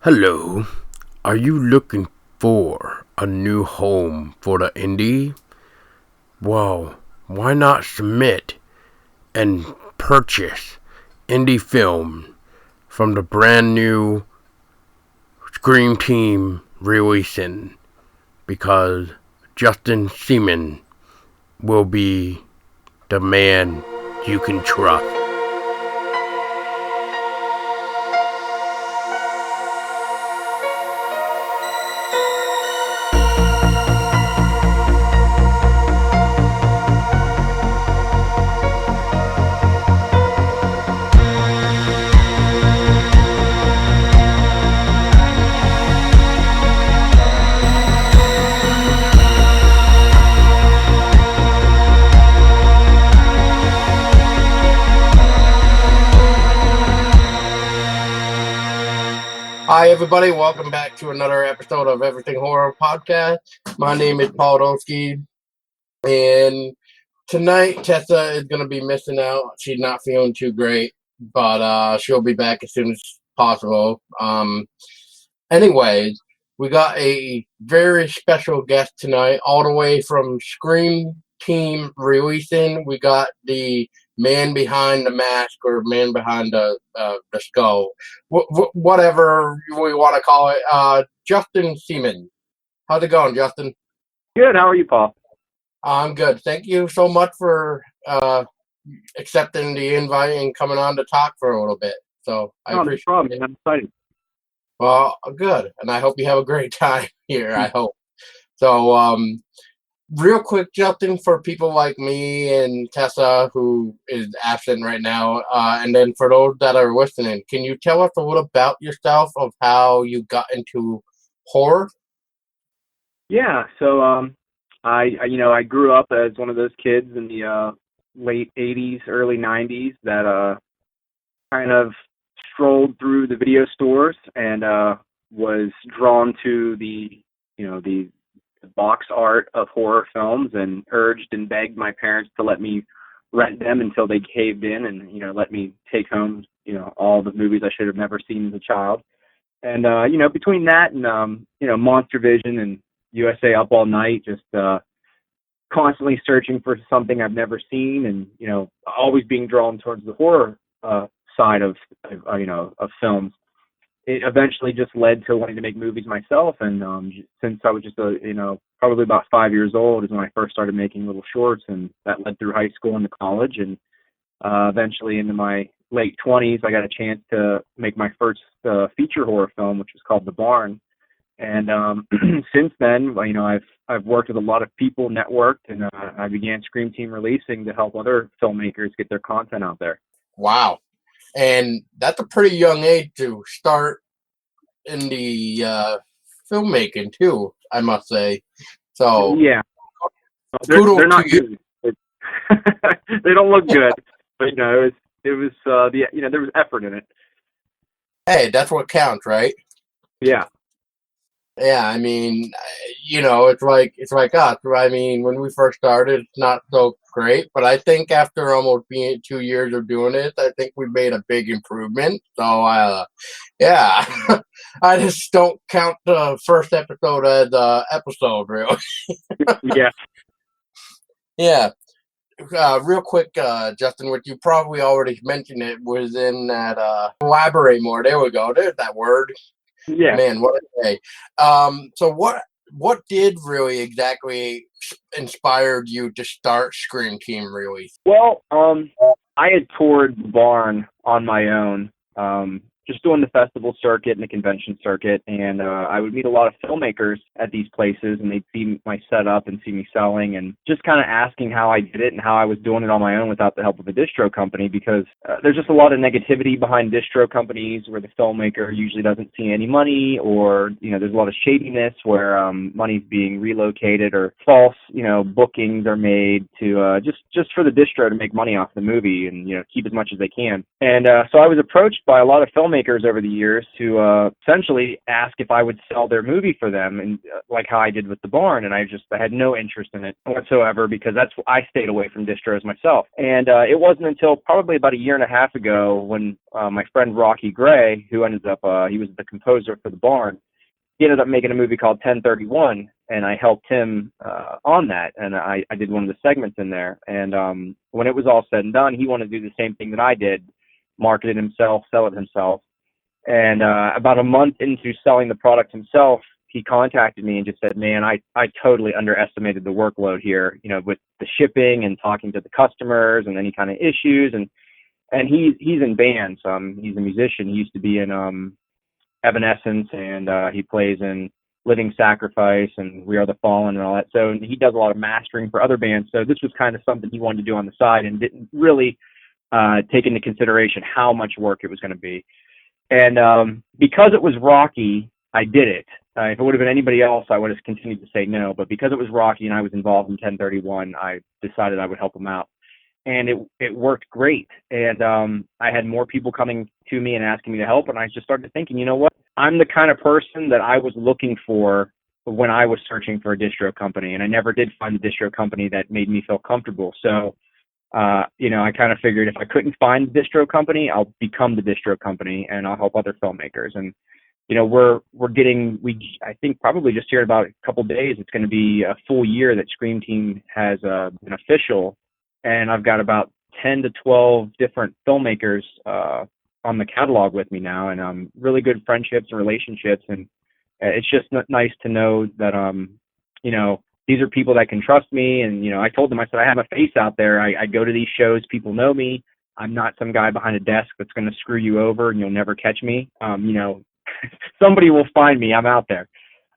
Hello, are you looking for a new home for the indie? Well, why not submit and purchase indie film from the brand new Scream Team releasing, because Justin Seaman will be the man you can trust. Hi, everybody. Welcome back to another episode of Everything Horror Podcast. My name is Paul Dolsky, and tonight Tessa is going to be missing out. She's not feeling too great, but she'll be back as soon as possible. Anyways, we got a very special guest tonight, all the way from Scream Team releasing. We got the man behind the mask, or man behind the skull, whatever we want to call it. Justin Seaman. How's it going, Justin? Good. How are you, Paul? I'm good. Thank you so much for accepting the invite and coming on to talk for a little bit. So I appreciate no problem. it. I'm excited. Well, good, and I hope you have a great time here. I hope. So, real quick, Justin, for people like me and Tessa, who is absent right now, and then for those that are listening, can you tell us a little about yourself, of how you got into horror? Yeah. So, I grew up as one of those kids in the late '80s, early '90s that kind of strolled through the video stores and was drawn to the box art of horror films, and urged and begged my parents to let me rent them until they caved in and let me take home all the movies I should have never seen as a child. And between that and Monster Vision and USA Up All Night, just constantly searching for something I've never seen, and always being drawn towards the horror side of films. It eventually just led to wanting to make movies myself, and since I was just probably about 5 years old is when I first started making little shorts, and that led through high school and to college, and eventually into my late 20s I got a chance to make my first feature horror film, which was called The Barn. And since then, I've worked with a lot of people, networked, and I began Scream Team releasing to help other filmmakers get their content out there. Wow. And that's a pretty young age to start in the filmmaking too, I must say. So yeah, they're not good. They don't look good, but it was there was effort in it. Hey, that's what counts, right? Yeah. Yeah, I mean, it's like us. I mean, when we first started, it's not so great, but I think after almost being 2 years of doing it, I think we made a big improvement. So, yeah, I just don't count the first episode as an episode, really. Yeah. Yeah. Real quick, Justin, what you probably already mentioned, it was in that elaborate more. There we go. There's that word. Yeah. Man, what a day. So what did really exactly inspired you to start Scream Team release? Well, I had toured the Barn on my own, just doing the festival circuit and the convention circuit, and I would meet a lot of filmmakers at these places, and they'd see my setup and see me selling, and just kind of asking how I did it and how I was doing it on my own without the help of a distro company, because there's just a lot of negativity behind distro companies where the filmmaker usually doesn't see any money, or there's a lot of shadiness where money's being relocated, or false bookings are made to just for the distro to make money off the movie and keep as much as they can. And so I was approached by a lot of filmmakers filmmakers over the years to essentially ask if I would sell their movie for them, and like how I did with The Barn. And I had no interest in it whatsoever, because I stayed away from distros myself. And it wasn't until probably about a year and a half ago when my friend Rocky Gray, who ended up, he was the composer for The Barn, he ended up making a movie called 1031, and I helped him on that, and I did one of the segments in there. And when it was all said and done, he wanted to do the same thing that I did, market it himself, sell it himself. And about a month into selling the product himself, he contacted me and just said, man, I totally underestimated the workload here, with the shipping and talking to the customers and any kind of issues. And he's in bands. He's a musician. He used to be in Evanescence, and he plays in Living Sacrifice and We Are the Fallen and all that. So he does a lot of mastering for other bands. So this was kind of something he wanted to do on the side, and didn't really take into consideration how much work it was going to be. And because it was Rocky, I did it. If it would have been anybody else, I would have continued to say no. But because it was Rocky and I was involved in 1031, I decided I would help him out. And it worked great. And I had more people coming to me and asking me to help. And I just started thinking, you know what? I'm the kind of person that I was looking for when I was searching for a distro company. And I never did find a distro company that made me feel comfortable. So, I kind of figured if I couldn't find the distro company, I'll become the distro company and I'll help other filmmakers. And, I think probably just here in about a couple of days, it's going to be a full year that Scream Team has been official. And I've got about 10 to 12 different filmmakers on the catalog with me now, and really good friendships and relationships. And it's just nice to know that, these are people that can trust me. And, I told them, I said, I have a face out there. I go to these shows. People know me. I'm not some guy behind a desk that's going to screw you over and you'll never catch me. Somebody will find me. I'm out there.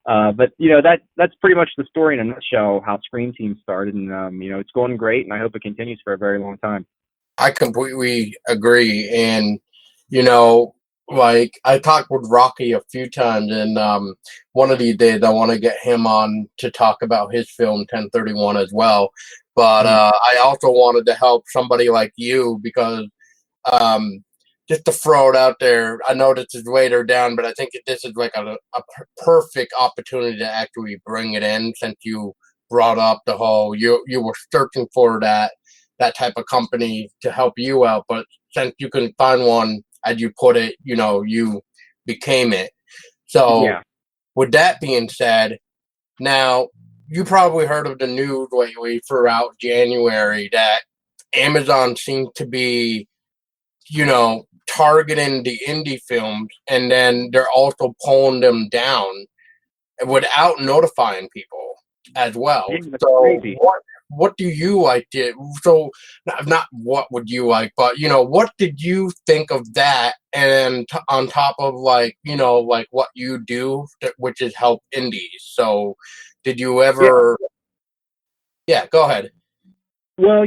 But that's pretty much the story in a nutshell, how Scream Team started. And, it's going great, and I hope it continues for a very long time. I completely agree. And, I talked with Rocky a few times, and one of these days I want to get him on to talk about his film 1031 as well. But I also wanted to help somebody like you, because just to throw it out there, I know this is later down, but I think this is like a perfect opportunity to actually bring it in, since you brought up the whole, you were searching for that type of company to help you out, but since you couldn't find one, as you put it, you became it. So yeah. With that being said, now you probably heard of the news lately throughout January that Amazon seems to be, targeting the indie films, and then they're also pulling them down without notifying people as well. Yeah, that's So crazy. what do you like to, so not what would you like, but what did you think of that? And on top of like what you do, which is help indies. So did you ever go ahead. Well,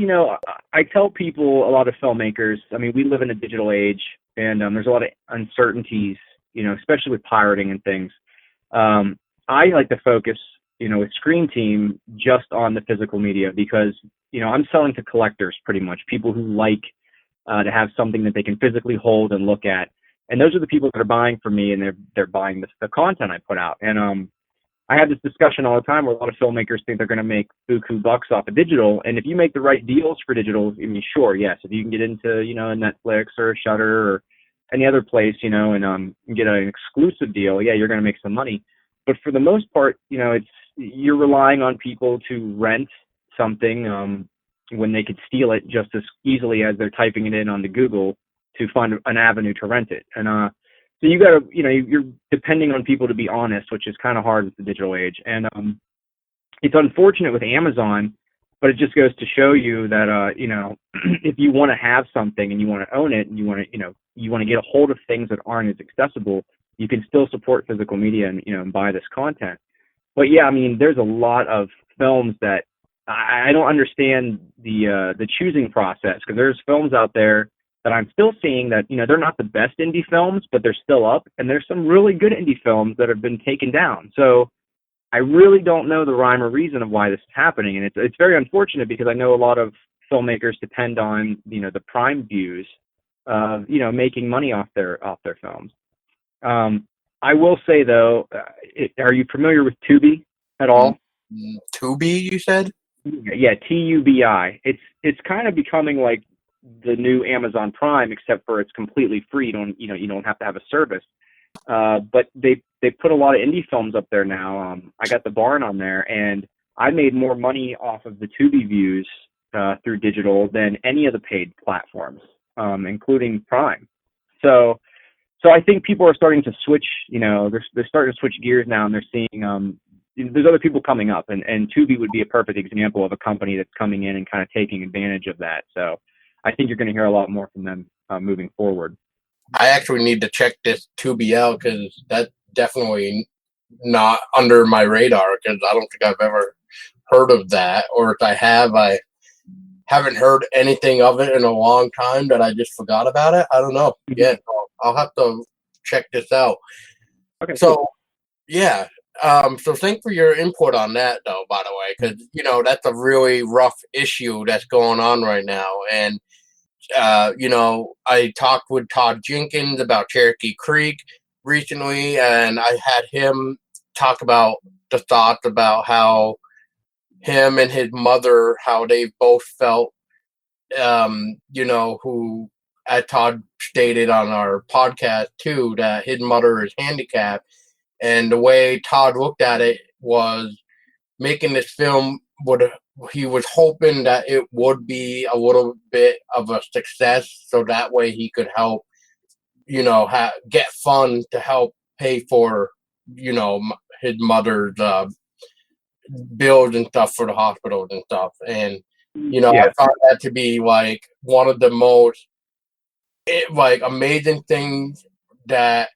I tell people, a lot of filmmakers, we live in a digital age, and there's a lot of uncertainties, especially with pirating and things. I like to focus, with Scream Team just on the physical media, because, I'm selling to collectors pretty much, people who like to have something that they can physically hold and look at. And those are the people that are buying from me, and they're buying the content I put out. And I have this discussion all the time where a lot of filmmakers think they're going to make buku bucks off of digital. And if you make the right deals for digital, sure, yes. If you can get into, a Netflix or a Shudder or any other place, and get an exclusive deal, yeah, you're going to make some money. But for the most part, you're relying on people to rent something when they could steal it just as easily as they're typing it in onto Google to find an avenue to rent it. And so you got to, you're depending on people to be honest, which is kind of hard with the digital age. And it's unfortunate with Amazon, but it just goes to show you that, if you want to have something and you want to own it, and you want to get a hold of things that aren't as accessible, you can still support physical media and buy this content. But yeah, there's a lot of films that I don't understand the choosing process, because there's films out there that I'm still seeing that, they're not the best indie films, but they're still up. And there's some really good indie films that have been taken down. So I really don't know the rhyme or reason of why this is happening. And it's very unfortunate, because I know a lot of filmmakers depend on, the Prime views making money off their films. I will say though, are you familiar with Tubi at all? Tubi, you said? Yeah, Tubi. It's kind of becoming like the new Amazon Prime, except for it's completely free. You don't have to have a service. But they put a lot of indie films up there now. I got The Barn on there, and I made more money off of the Tubi views through digital than any of the paid platforms, including Prime. So I think people are starting to switch. They're starting to switch gears now, and they're seeing there's other people coming up, and Tubi would be a perfect example of a company that's coming in and kind of taking advantage of that. So I think you're going to hear a lot more from them moving forward. I actually need to check this Tubi out because that's definitely not under my radar because I don't think I've ever heard of that, or if I haven't heard anything of it in a long time that I just forgot about it. I don't know. Yeah, I'll have to check this out. Okay. So, cool. yeah. So thanks for your input on that, though, by the way, because, that's a really rough issue that's going on right now. And, I talked with Todd Jenkins about Cherokee Creek recently, and I had him talk about the thoughts about how him and his mother, how they both felt, who, as Todd stated on our podcast too, that his mother is handicapped. And the way Todd looked at it was making this film he was hoping that it would be a little bit of a success, so that way he could help, get funds to help pay for, his mother's bills and stuff for the hospitals and stuff. And, I found that to be like one of the most amazing things that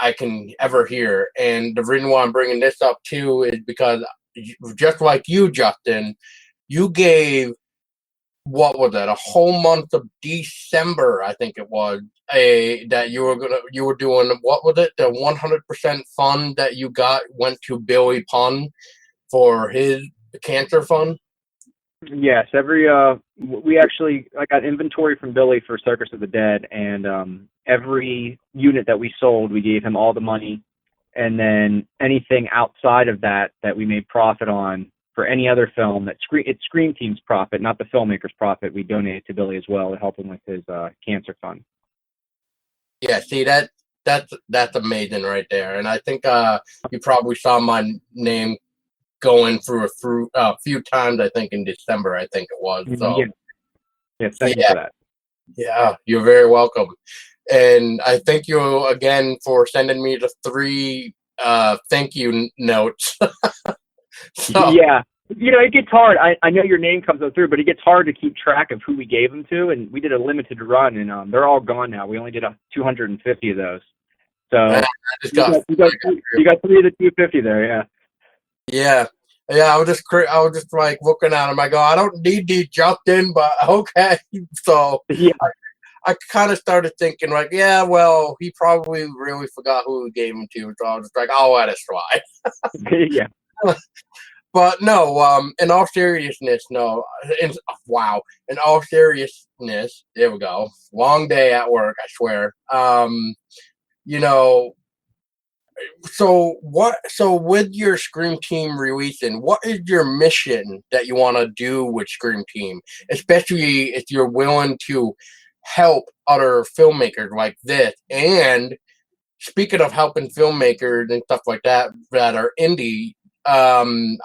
I can ever hear. And the reason why I'm bringing this up too is because just like you, Justin, you gave, what was that, a whole month of December, I think it was, that you were doing, what was it, the 100% fund that you got went to Billy Pun for his cancer fund? Yes, I got inventory from Billy for Circus of the Dead, and every unit that we sold, we gave him all the money, and then anything outside of that we made profit on for any other film it's Scream Team's profit, not the filmmaker's profit, we donated to Billy as well to help him with his cancer fund. Yeah, see, that's amazing right there, and I think you probably saw my name going through a few times, I think in December, I think it was. So Thank you for that. Yeah, you're very welcome. And I thank you again for sending me the 3 thank you notes. So, yeah, it gets hard. I know your name comes up through, but it gets hard to keep track of who we gave them to, and we did a limited run, and they're all gone now. We only did 250 of those. So you got 3 of the 250 there, yeah. Yeah. I was just like looking at him. I go, I don't need these Justin, but okay. So I kind of started thinking like, yeah, well, he probably really forgot who he gave him to. So I was just like, I'll let it slide. Yeah. But no, in all seriousness, no. Wow. In all seriousness, there we go. Long day at work, I swear. So with your Scream Team releasing, what is your mission that you want to do with Scream Team, especially if you're willing to help other filmmakers like this? And speaking of helping filmmakers and stuff like that are indie, I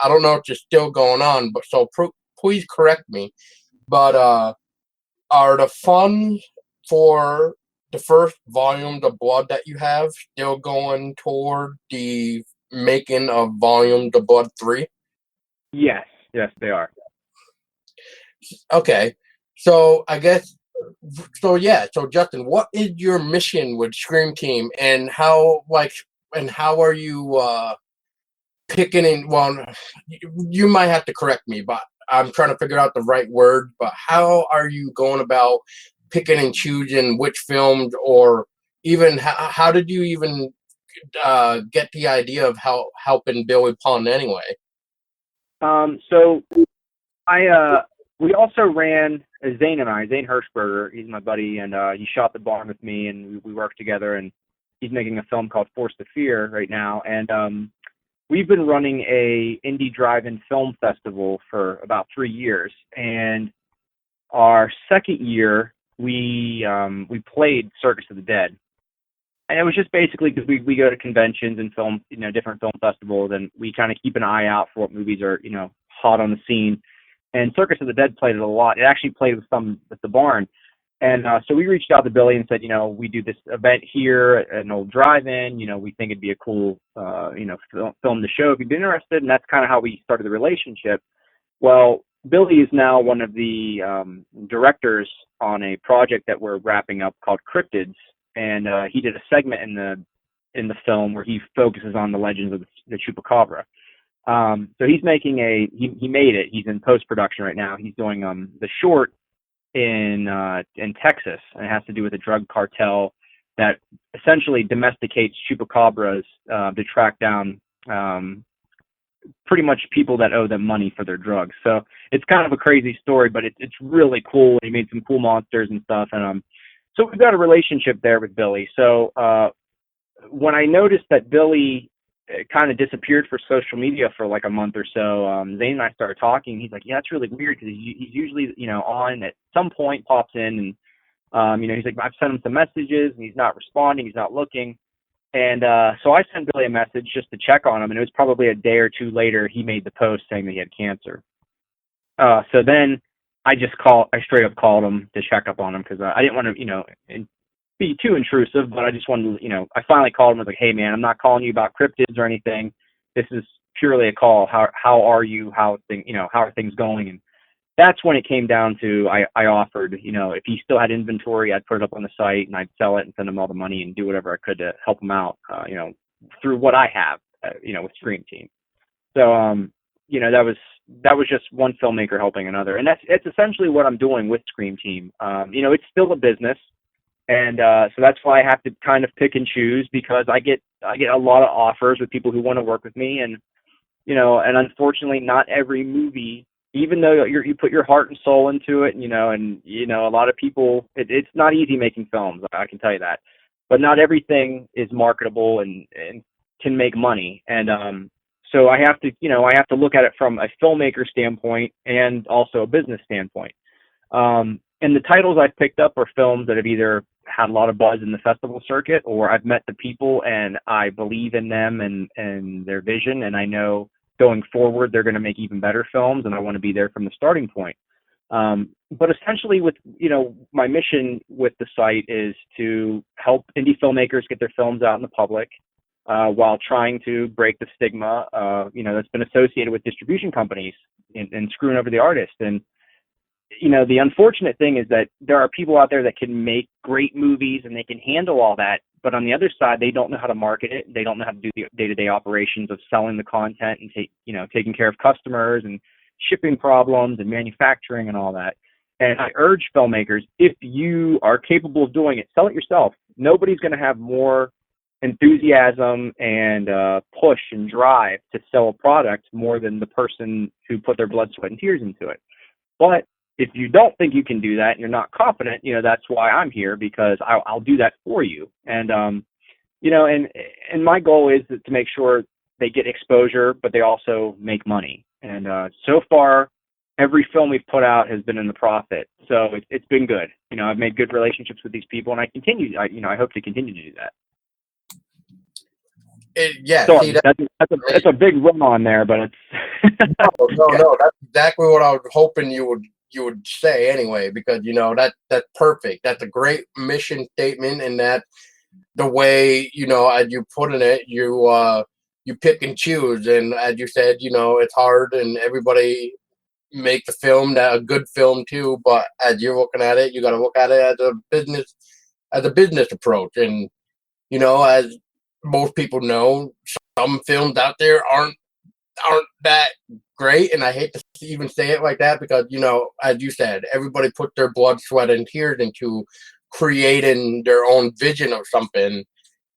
don't know if it's still going on, but so please correct me, but are the funds for the first volume of Blood that you have still going toward the making of Volume of Blood 3? Yes, they are. Okay, so I guess, so Justin, what is your mission with Scream Team, and how are you picking in? Well, you might have to correct me, but I'm trying to figure out the right word. But how are you going about picking and choosing which films, or even how did you even get the idea of helping Billy Pun anyway? So I we also ran Zane Hirschberger. He's my buddy, and he shot the Barn with me, and we worked together. And he's making a film called Force to Fear right now. And we've been running a indie drive-in film festival for about 3 years. And our second year, we played Circus of the Dead. And it was just basically because we go to conventions and film, different film festivals, and we kind of keep an eye out for what movies are, hot on the scene. And Circus of the Dead played it a lot. It actually played with some at the Barn. And so we reached out to Billy and said, we do this event here at an old drive-in. We think it'd be a cool, film to show if you'd be interested. And that's kind of how we started the relationship. Well, Billy is now one of the directors on a project that we're wrapping up called Cryptids. And he did a segment in the film where he focuses on the legends of the Chupacabra. So he's making he made it. He's in post-production right now. He's doing the short in Texas, and it has to do with a drug cartel that essentially domesticates chupacabras to track down pretty much people that owe them money for their drugs. So it's kind of a crazy story, but it's really cool. He made some cool monsters and stuff, and so we've got a relationship there with Billy. So when I noticed that Billy kind of disappeared for social media for like a month or so, Zane and I started talking. He's like, yeah, it's really weird because he's usually, on at some point, pops in, and, he's like, I've sent him some messages, and he's not responding, he's not looking. And so I sent Billy a message just to check on him, and it was probably a day or two later he made the post saying that he had cancer. So then I straight up called him to check up on him because I didn't want to, be too intrusive, but I just wanted to, I finally called him. I was like, hey man, I'm not calling you about cryptids or anything. This is purely a call. How are you? How are things going? And that's when it came down to, I offered, if he still had inventory, I'd put it up on the site and I'd sell it and send him all the money and do whatever I could to help him out, through what I have, with Scream Team. So, that was just one filmmaker helping another. And it's essentially what I'm doing with Scream Team. It's still a business. And so that's why I have to kind of pick and choose, because I get a lot of offers with people who want to work with me, and and unfortunately not every movie, even though you put your heart and soul into it, and a lot of people, it's not easy making films, I can tell you that, but not everything is marketable and can make money. And so I have to look at it from a filmmaker standpoint and also a business standpoint. And the titles I've picked up are films that have either had a lot of buzz in the festival circuit, or I've met the people and I believe in them and their vision, and I know going forward they're going to make even better films, and I want to be there from the starting point. But essentially, with my mission with the site is to help indie filmmakers get their films out in the public, while trying to break the stigma that's been associated with distribution companies and screwing over the artist. And the unfortunate thing is that there are people out there that can make great movies and they can handle all that, but on the other side, they don't know how to market it. They don't know how to do the day-to-day operations of selling the content and taking care of customers and shipping problems and manufacturing and all that. And I urge filmmakers, if you are capable of doing it, sell it yourself. Nobody's going to have more enthusiasm and push and drive to sell a product more than the person who put their blood, sweat, and tears into it. But if you don't think you can do that and you're not confident, that's why I'm here, because I'll do that for you. And, and my goal is to make sure they get exposure, but they also make money. And so far, every film we've put out has been in the profit. So it's been good. I've made good relationships with these people, and I hope to continue to do that. Sorry, that's a big run on there, but it's no, that's exactly what I was hoping you would say anyway, because that's perfect. That's a great mission statement, and that the way as you put in it, you pick and choose, and as you said, it's hard, and everybody make the film, that a good film too, but as you're looking at it, you got to look at it as a business approach. And as most people know, some films out there aren't that great, and I hate to even say it like that, because as you said, everybody put their blood, sweat, and tears into creating their own vision of something,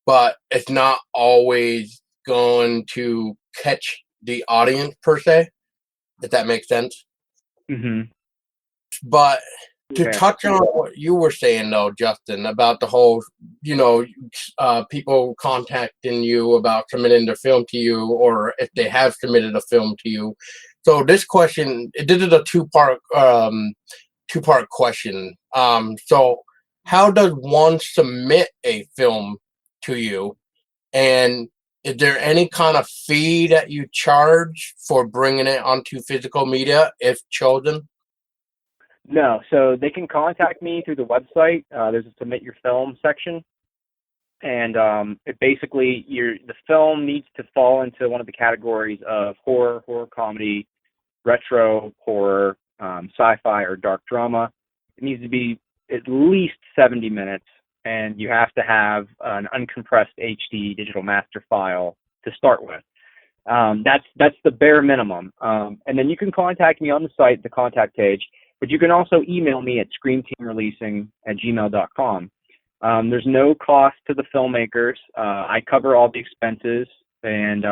but it's not always going to catch the audience per se, if that makes sense. Mm-hmm. But to Yeah. touch on what you were saying, though, Justin, about the whole, people contacting you about submitting their film to you, or if they have submitted a film to you. So this question, this is a two-part question. So how does one submit a film to you? And is there any kind of fee that you charge for bringing it onto physical media if chosen? No, so they can contact me through the website. There's a submit your film section, and it basically the film needs to fall into one of the categories of horror comedy, retro horror, sci-fi, or dark drama. It needs to be at least 70 minutes, and you have to have an uncompressed HD digital master file to start with. That's the bare minimum. And then you can contact me on the site, the contact page, but you can also email me at screamteamreleasing@gmail.com. There's no cost to the filmmakers. I cover all the expenses, and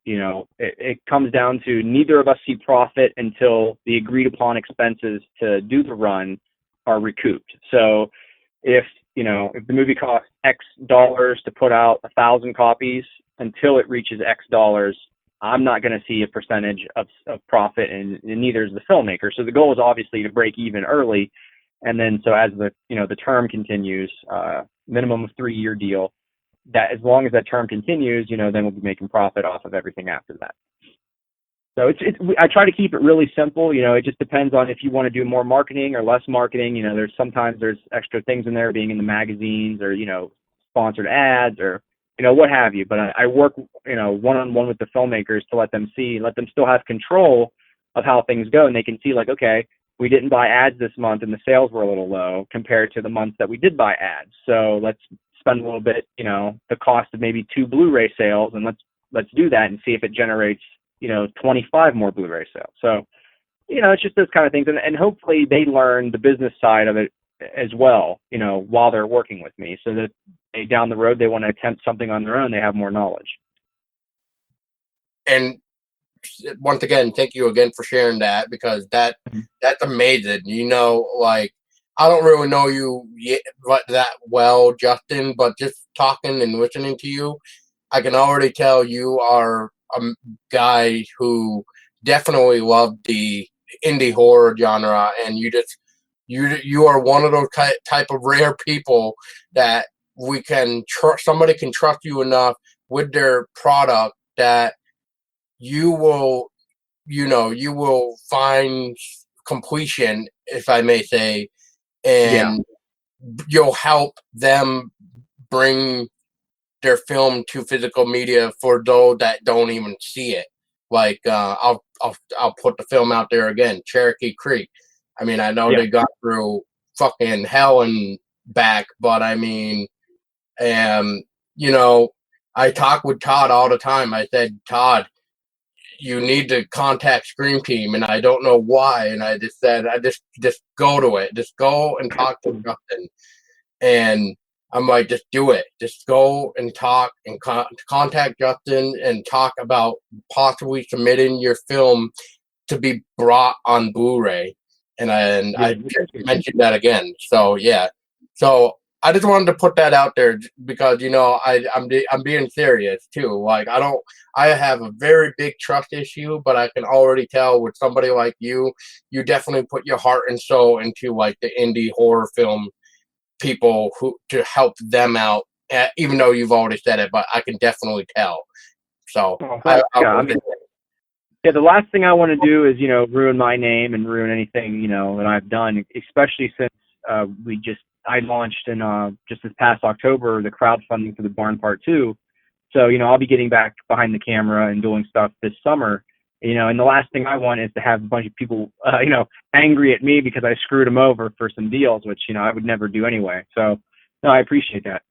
it comes down to neither of us see profit until the agreed upon expenses to do the run are recouped. So if the movie costs X dollars to put out 1,000 copies, until it reaches X dollars, I'm not going to see a percentage of profit, and neither is the filmmaker. So the goal is obviously to break even early, and then so as the term continues, minimum of 3-year deal. That as long as that term continues, then we'll be making profit off of everything after that. So I try to keep it really simple. It just depends on if you want to do more marketing or less marketing. There's extra things in there, being in the magazines or sponsored ads or what have you. But I work one-on-one with the filmmakers to let them still have control of how things go, and they can see like, okay, we didn't buy ads this month and the sales were a little low compared to the months that we did buy ads. So let's spend a little bit, the cost of maybe 2 Blu-ray sales, and let's do that and see if it generates 25 more Blu-ray sales. So it's just those kind of things, and hopefully they learn the business side of it as well, while they're working with me, so that down the road they want to attempt something on their own, they have more knowledge. And once again, thank you again for sharing that, because that's amazing. Like, I don't really know you yet that well, Justin, but just talking and listening to you, I can already tell you are a guy who definitely loved the indie horror genre, and you are one of those type of rare people that we can somebody can trust you enough with their product that you will find completion, if I may say, and you'll help them bring their film to physical media for those that don't even see it. Like I'll put the film out there again, Cherokee Creek. I mean, I know they got through fucking hell and back, but I mean, I talk with Todd all the time. I said, Todd, you need to contact Scream Team, and I don't know why. And I just said, just go to it. Just go and talk to Justin. And I'm like, just do it. Just go and talk and contact Justin and talk about possibly submitting your film to be brought on Blu-ray. And I just mentioned that again. So yeah. So I just wanted to put that out there because I'm being serious too. Like I have a very big trust issue, but I can already tell with somebody like you definitely put your heart and soul into like the indie horror film people to help them out. Even though you've already said it, but I can definitely tell. So the last thing I want to do is ruin my name and ruin anything that I've done, especially since I launched in just this past October the crowdfunding for the Barn Part 2. So I'll be getting back behind the camera and doing stuff this summer. And the last thing I want is to have a bunch of people angry at me because I screwed them over for some deals, which I would never do anyway. So no, I appreciate that.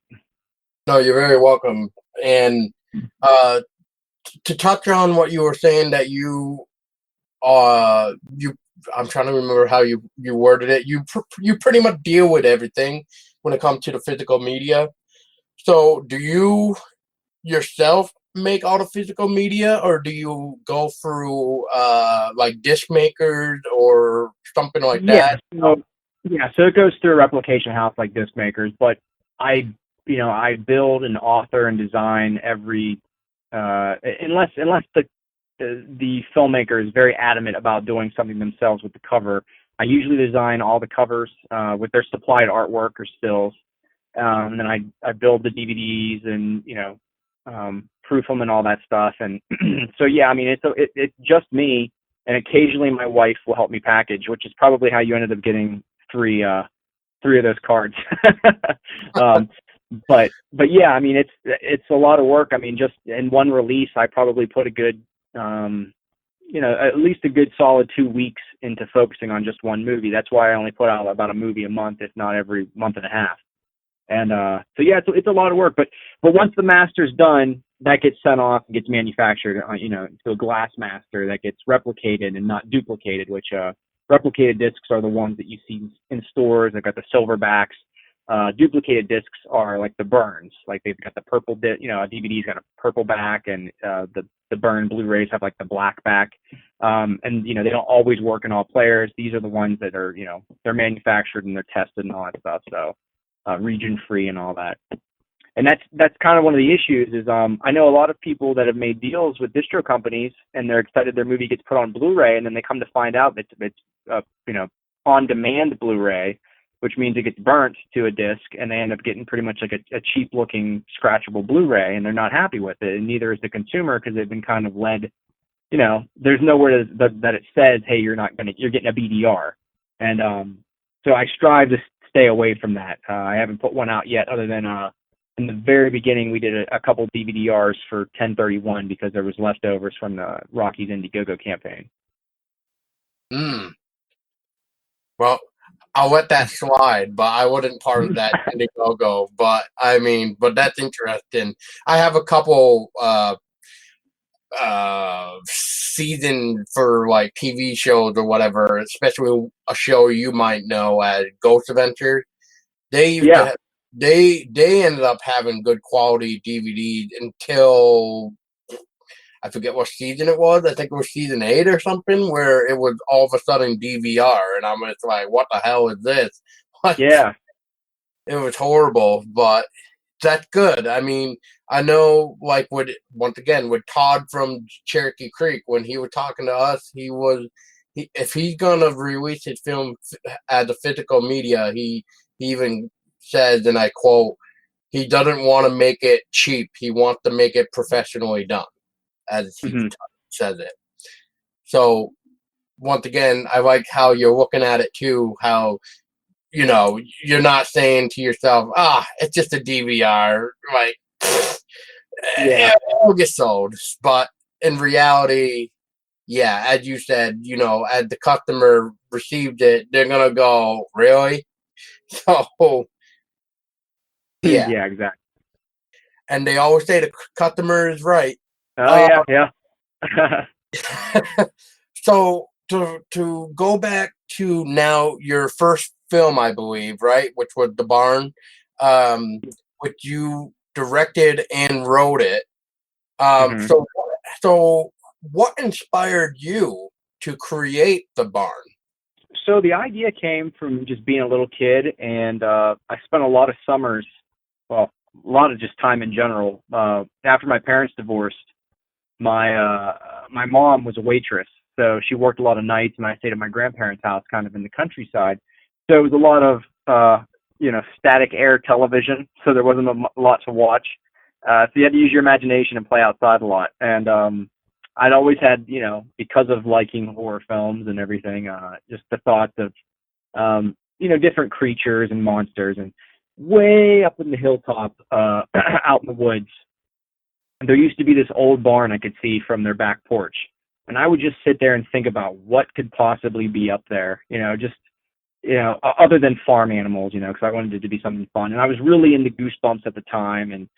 No, you're very welcome. And to touch on what you were saying, that I'm trying to remember how you worded it. You pretty much deal with everything when it comes to the physical media. So do you yourself make all the physical media, or do you go through like disc makers or something like that? So it goes through a replication house like disc makers, but I build and author and design every unless the filmmaker is very adamant about doing something themselves with the cover. I usually design all the covers with their supplied artwork or stills. And then I build the DVDs and proof them and all that stuff. And so yeah, I mean it's just me, and occasionally my wife will help me package, which is probably how you ended up getting three of those cards. But yeah, I mean it's a lot of work. I mean, just in one release, I probably put a good at least a good solid 2 weeks into focusing on just one movie. That's why I only put out about a movie a month, if not every month and a half. And so yeah, it's a lot of work. But once the master's done, that gets sent off and gets manufactured, to a glass master that gets replicated and not duplicated. Which replicated discs are the ones that you see in stores. They've got the silver backs. Duplicated discs are like the Burns, like they've got the purple a DVD's got a purple back, and the Burn Blu-rays have like the black back. And they don't always work in all players. These are the ones that are they're manufactured and they're tested and all that stuff. So region free and all that. And that's kind of one of the issues is I know a lot of people that have made deals with distro companies and they're excited their movie gets put on Blu-ray, and then they come to find out that it's on demand Blu-ray, which means it gets burnt to a disc, and they end up getting pretty much like a cheap looking scratchable Blu-ray, and they're not happy with it, and neither is the consumer, because they've been kind of led, there's nowhere that it says, hey, you're getting a BDR. And so I strive to stay away from that. I haven't put one out yet, other than in the very beginning we did a couple DVDRs for 1031 because there was leftovers from the Rocky's Indiegogo campaign. Well, I'll let that slide, but I wasn't part of that Indiegogo. But I mean, that's interesting. I have a couple season for like TV shows or whatever, especially a show you might know as Ghost Adventures. They used to they ended up having good quality DVDs until I forget what season it was. I think it was season 8 or something, where it was all of a sudden DVR, and I'm just like, what the hell is this? What? Yeah. It was horrible, but that's good. I mean, I know, like, with Todd from Cherokee Creek, when he was talking to us, if he's gonna release his film as a physical media, he even says, and I quote, he doesn't want to make it cheap. He wants to make it professionally done, as he says it. So, once again, I like how you're looking at it too, how, you're not saying to yourself, it's just a DVR, like, it'll get sold. But in reality, yeah, as you said, as the customer received it, they're going to go, really? So, yeah. Yeah, exactly. And they always say the customer is right. Oh, yeah. So to go back to now your first film, I believe, right, which was The Barn, which you directed and wrote it. So what inspired you to create The Barn? So the idea came from just being a little kid, and I spent a lot of summers, well, a lot of just time in general. After my parents divorced, my mom was a waitress, so she worked a lot of nights, and I stayed at my grandparents' house, kind of in the countryside. So it was a lot of static air television, so there wasn't a lot to watch. So you had to use your imagination and play outside a lot. And I'd always had, because of liking horror films and everything, just the thoughts of, different creatures and monsters. And way up in the hilltop, out in the woods, there used to be this old barn I could see from their back porch. And I would just sit there and think about what could possibly be up there, other than farm animals, because I wanted it to be something fun. And I was really into Goosebumps at the time. And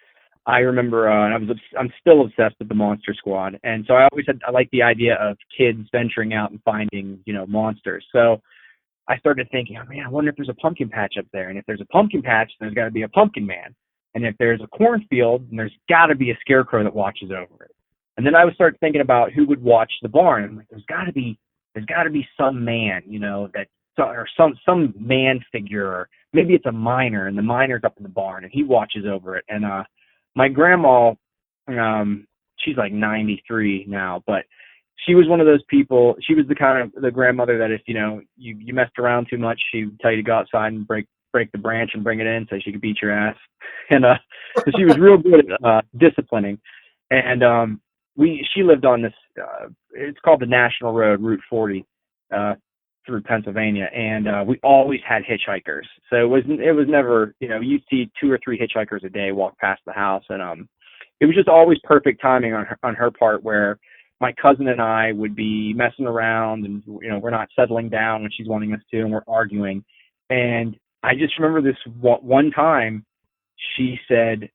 I remember, I'm still obsessed with the Monster Squad. And so I always I liked the idea of kids venturing out and finding, monsters. So I started thinking, oh man, I wonder if there's a pumpkin patch up there. And if there's a pumpkin patch, there's got to be a pumpkin man. And if there's a cornfield, then there's got to be a scarecrow that watches over it. And then I would start thinking about who would watch the barn. I'm like, there's got to be some man, that or some man figure, or maybe it's a miner, and the miner's up in the barn and he watches over it. And my grandma, she's like 93 now, but she was one of those people. She was the grandmother that if you messed around too much, she'd tell you to go outside and break the branch and bring it in so she could beat your ass. And so she was real good at disciplining. And she lived on this. It's called the National Road, Route 40, through Pennsylvania, and we always had hitchhikers. So it was never, you'd see 2 or 3 hitchhikers a day walk past the house, and it was just always perfect timing on her part, where my cousin and I would be messing around, and we're not settling down when she's wanting us to, and we're arguing. And I just remember this one time she said,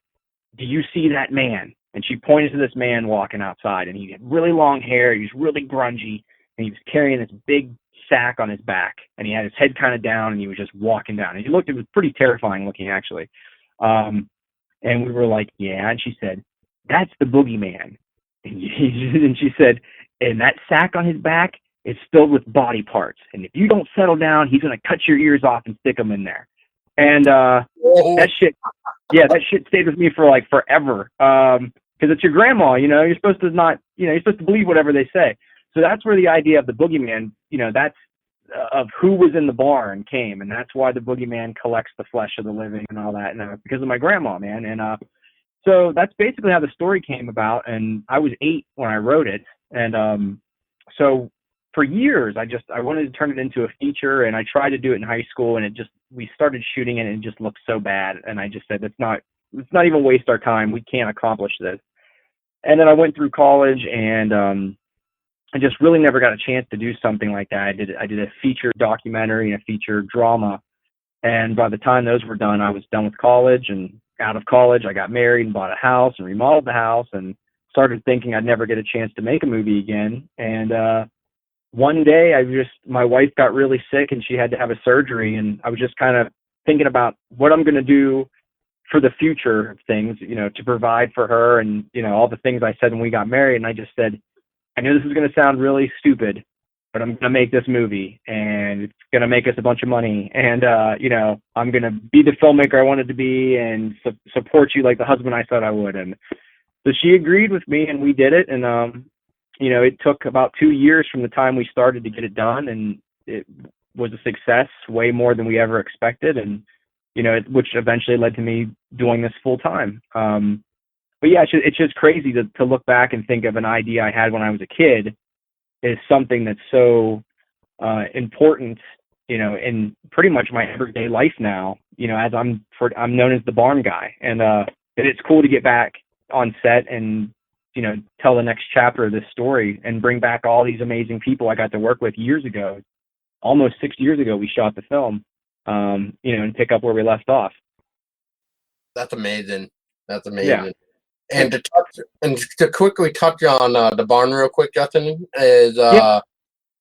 "Do you see that man?" And she pointed to this man walking outside, and he had really long hair. He was really grungy, and he was carrying this big sack on his back, and he had his head kind of down, and he was just walking down. And it was pretty terrifying looking, actually. And we were like, "Yeah." And she said, "That's the Boogeyman." And she said, "And that sack on his back is filled with body parts. And if you don't settle down, he's going to cut your ears off and stick them in there." And that shit stayed with me for like forever. Because it's your grandma, you're supposed to not, you're supposed to believe whatever they say. So that's where the idea of the Boogeyman, that's of who was in the barn came. And that's why the Boogeyman collects the flesh of the living and all that. And because of my grandma, man. And so that's basically how the story came about. And I was 8 when I wrote it. And so for years, I wanted to turn it into a feature, and I tried to do it in high school, and we started shooting it, and it just looked so bad. And I just said, let's not even waste our time. We can't accomplish this. And then I went through college, and I just really never got a chance to do something like that. I did a feature documentary and a feature drama. And by the time those were done, I was done with college, and out of college, I got married and bought a house and remodeled the house, and started thinking I'd never get a chance to make a movie again. And one day my wife got really sick, and she had to have a surgery, and I was just kind of thinking about what I'm going to do for the future of things, to provide for her, and, all the things I said when we got married. And I just said, I know this is going to sound really stupid, but I'm going to make this movie, and it's going to make us a bunch of money. And, I'm going to be the filmmaker I wanted to be, and support you like the husband I said I would. And so she agreed with me, and we did it. And, it took about 2 years from the time we started to get it done, and it was a success, way more than we ever expected. And, which eventually led to me doing this full time. But yeah, it's just crazy to look back and think of an idea I had when I was a kid is something that's so important, in pretty much my everyday life now, as I'm known as the barn guy. And it's cool to get back on set and, tell the next chapter of this story and bring back all these amazing people I got to work with years ago. Almost 6 years ago, we shot the film, and pick up where we left off. That's amazing. That's amazing. Yeah. And to quickly touch on the barn real quick, Justin, is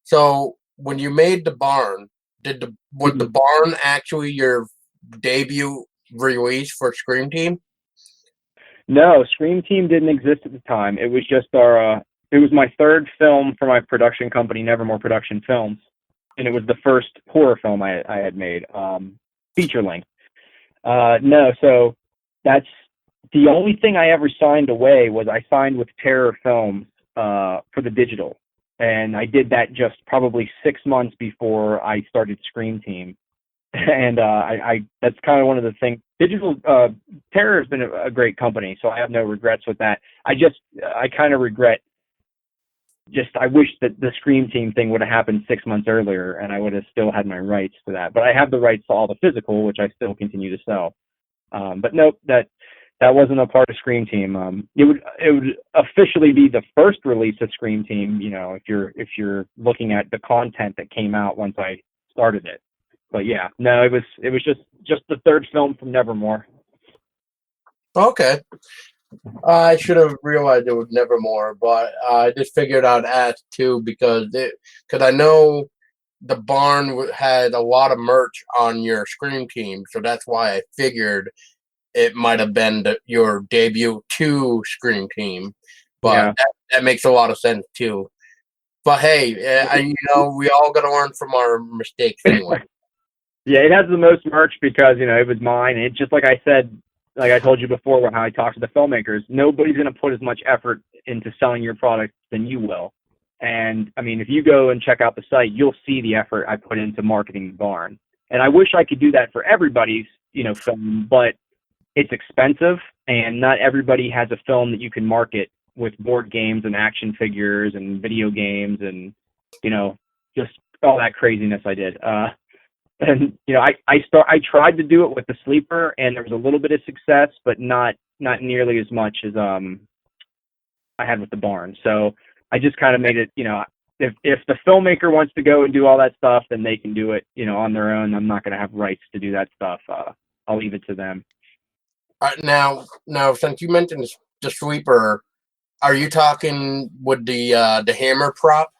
so when you made the barn, was the barn actually your debut release for Scream Team? No, Scream Team didn't exist at the time. It was just it was my third film for my production company, Nevermore Production Films. And it was the first horror film I had made, feature length. No, so that's the only thing I ever signed away was I signed with Terror Films for the digital. And I did that just probably 6 months before I started Scream Team. And I that's kind of one of the things. Digital Terror has been a great company, so I have no regrets with that. I kind of regret. I wish that the Scream Team thing would have happened 6 months earlier, and I would have still had my rights to that. But I have the rights to all the physical, which I still continue to sell. But nope, that wasn't a part of Scream Team. It would officially be the first release of Scream Team. If you're looking at the content that came out once I started it. But yeah, no, it was just the third film from Nevermore. Okay. I should have realized it was Nevermore, but I just figured I'd ask too because I know the barn had a lot of merch on your Scream Team, so that's why I figured it might have been your debut to Scream Team, but Yeah. that makes a lot of sense too. But hey, we all got to learn from our mistakes anyway. Yeah, it has the most merch because, it was mine. And it's just like I said, like I told you before, how I talked to the filmmakers, nobody's going to put as much effort into selling your product than you will. And I mean, if you go and check out the site, you'll see the effort I put into marketing the barn. And I wish I could do that for everybody's, film, but it's expensive, and not everybody has a film that you can market with board games and action figures and video games and, just all that craziness I did. And I tried to do it with the sleeper, and there was a little bit of success, but not nearly as much as I had with the barn. So I just kind of made it, if the filmmaker wants to go and do all that stuff, then they can do it, on their own. I'm not going to have rights to do that stuff. I'll leave it to them. Now, since you mentioned the sweeper, are you talking with the hammer prop?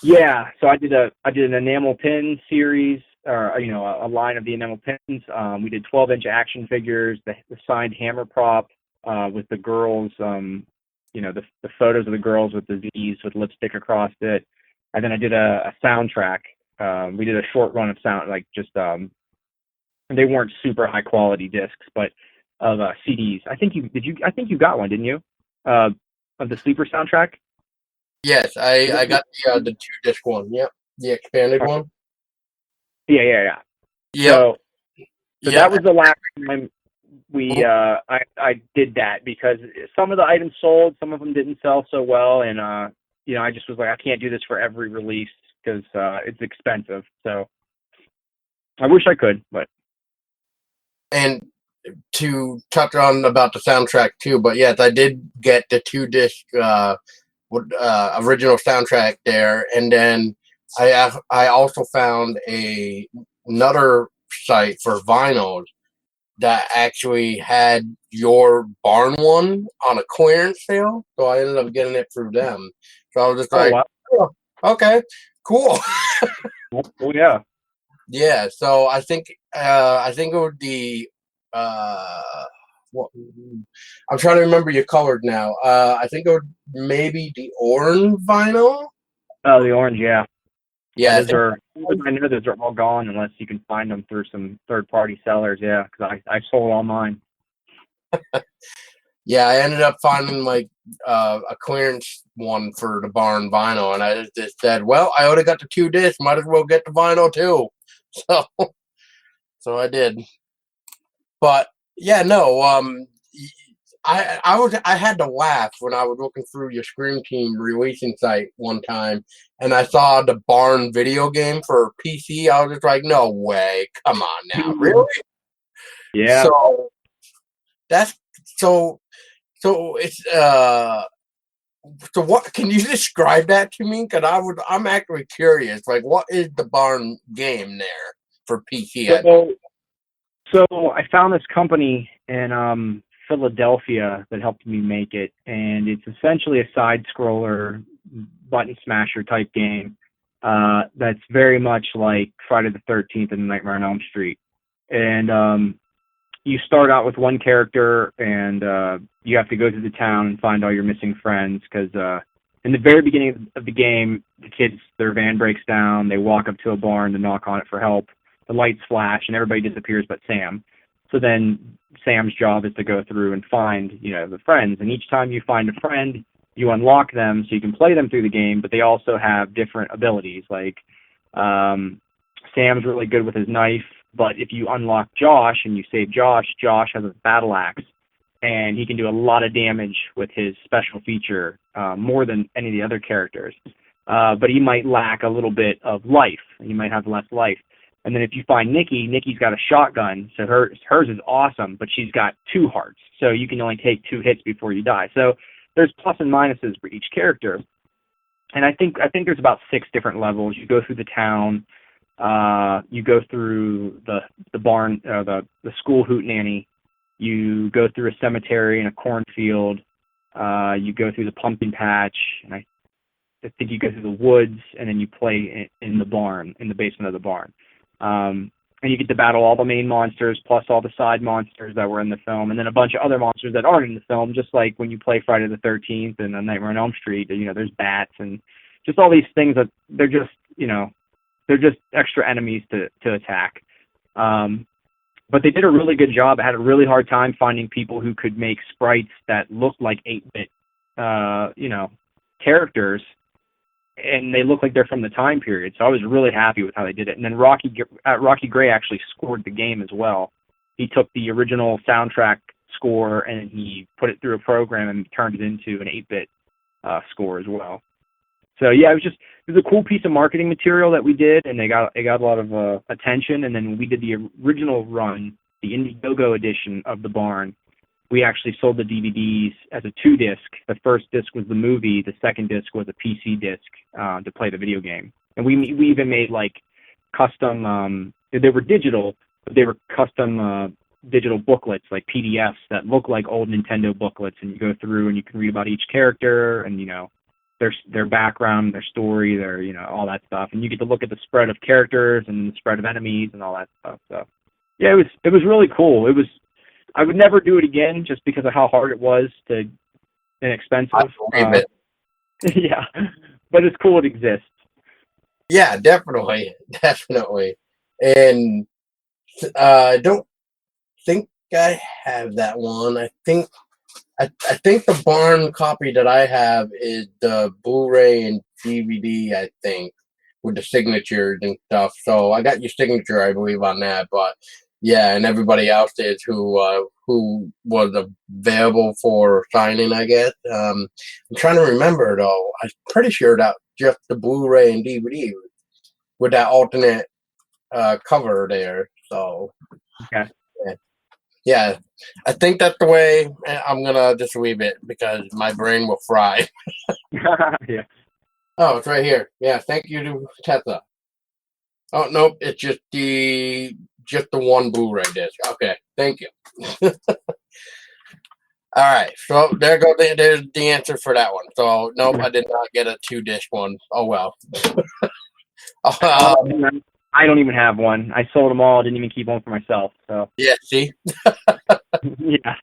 Yeah, so I did an enamel pin series, or a line of the enamel pins. We did 12-inch action figures, the signed hammer prop with the girls, the photos of the girls with the Z's with lipstick across it, and then I did a soundtrack. We did a short run of sound, like just they weren't super high quality discs, but of CDs. I think you got one, didn't you? Of the Sleeper soundtrack. Yes, I got the 2-disc one. Yep, the expanded one. Yeah. Yep. So that was the last time I did that, because some of the items sold, some of them didn't sell so well, and I just was like, I can't do this for every release because it's expensive. So I wish I could, but. And to touch on about the soundtrack too, but yes, I did get the 2-disc original soundtrack there, and then I also found another site for vinyls that actually had your barn one on a clearance sale, so I ended up getting it through them. So I was just like, wow. oh, okay, cool. Oh yeah. Yeah, so I think it would be what, I'm trying to remember your colors now. I think it would maybe the orange vinyl. Oh, the orange, yeah. Yeah, I know those are all gone unless you can find them through some third-party sellers. Yeah, because I sold all mine. Yeah, I ended up finding like a clearance one for the barn vinyl, and I just said, "Well, I already got the 2-disc, might as well get the vinyl too." So I did. But yeah, no, I had to laugh when I was looking through your Scream Team releasing site one time, and I saw the Barn video game for PC. I was just like, no way, come on now, really? Yeah. So that's so it's so what? Can you describe that to me? Because I'm actually curious. Like, what is the Barn game there for PC? So I found this company in Philadelphia that helped me make it, and it's essentially a side-scroller button smasher type game that's very much like Friday the 13th and Nightmare on Elm Street. And you start out with one character, and you have to go through the town and find all your missing friends, because in the very beginning of the game, the kids, their van breaks down, they walk up to a barn to knock on it for help, the lights flash, and everybody disappears but Sam. So then Sam's job is to go through and find, the friends, and each time you find a friend, you unlock them so you can play them through the game, but they also have different abilities, like Sam's really good with his knife, but if you unlock Josh and you save Josh, Josh has a battle axe, and he can do a lot of damage with his special feature, more than any of the other characters. But he might lack a little bit of life. He might have less life. And then if you find Nikki, Nikki's got a shotgun, so hers is awesome, but she's got 2 hearts, so you can only take 2 hits before you die. So there's plus and minuses for each character. And I think there's about 6 different levels. You go through the town, you go through the barn, the school hootenanny, you go through a cemetery and a cornfield, you go through the pumpkin patch, and I think you go through the woods, and then you play in the barn, in the basement of the barn. and you get to battle all the main monsters plus all the side monsters that were in the film, and then a bunch of other monsters that aren't in the film, just like when you play Friday the 13th and Nightmare on Elm Street. There's bats and just all these things that they're just extra enemies to attack. But they did a really good job. I had a really hard time finding people who could make sprites that looked like 8-bit characters, and they look like they're from the time period. So I was really happy with how they did it. And then Rocky Gray actually scored the game as well. He took the original soundtrack score and he put it through a program and turned it into an 8-bit score as well. So yeah, it was a cool piece of marketing material that we did, and it got a lot of attention. And then we did the original run, the Indiegogo edition of the Barn. We actually sold the DVDs as a 2-disc. The first disc was the movie. The second disc was a PC disc to play the video game. And we even made like custom. They were digital, but they were custom digital booklets, like PDFs that look like old Nintendo booklets. And you go through and you can read about each character and their background, their story, their all that stuff. And you get to look at the spread of characters and the spread of enemies and all that stuff. So yeah, it was really cool. I would never do it again just because of how hard it was and expensive. Yeah, but it's cool it exists. Yeah, definitely. And I don't think I have that one. I think the Barn copy that I have is the Blu-ray and DVD, I think, with the signatures and stuff. So I got your signature, I believe, on that, but yeah, and everybody else is who was available for signing, I guess. I'm trying to remember, though. I'm pretty sure that just the Blu-ray and DVD with that alternate cover there. So, okay. Yeah, I think that's the way I'm going to just leave it because my brain will fry. Yeah. Oh, it's right here. Yeah, thank you to Tessa. Oh, nope, it's just the one Blu-ray disc. Okay, thank you. All right, so there's the answer for that one. So, nope, I did not get a 2-disc one. Oh, well. I don't even have one. I sold them all. I didn't even keep one for myself. So yeah, see? Yeah.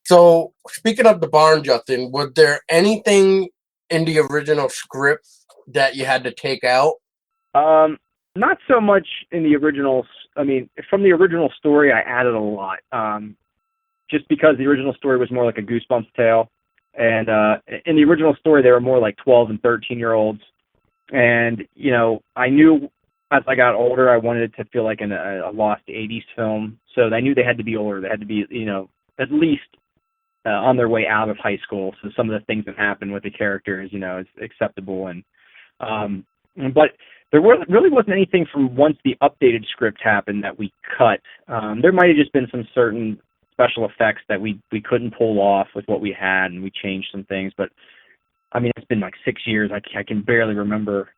So, speaking of the Barn, Justin, was there anything in the original script that you had to take out? Not so much in the original. I mean, from the original story, I added a lot. Just because the original story was more like a Goosebumps tale, and in the original story, they were more like 12 and 13-year-olds. And I knew as I got older, I wanted it to feel like a lost 80s film. So I knew they had to be older. They had to be, at least on their way out of high school. So some of the things that happen with the characters, is acceptable. But there really wasn't anything from once the updated script happened that we cut. There might have just been some certain special effects that we couldn't pull off with what we had, and we changed some things. But I mean, it's been like 6 years. I can barely remember.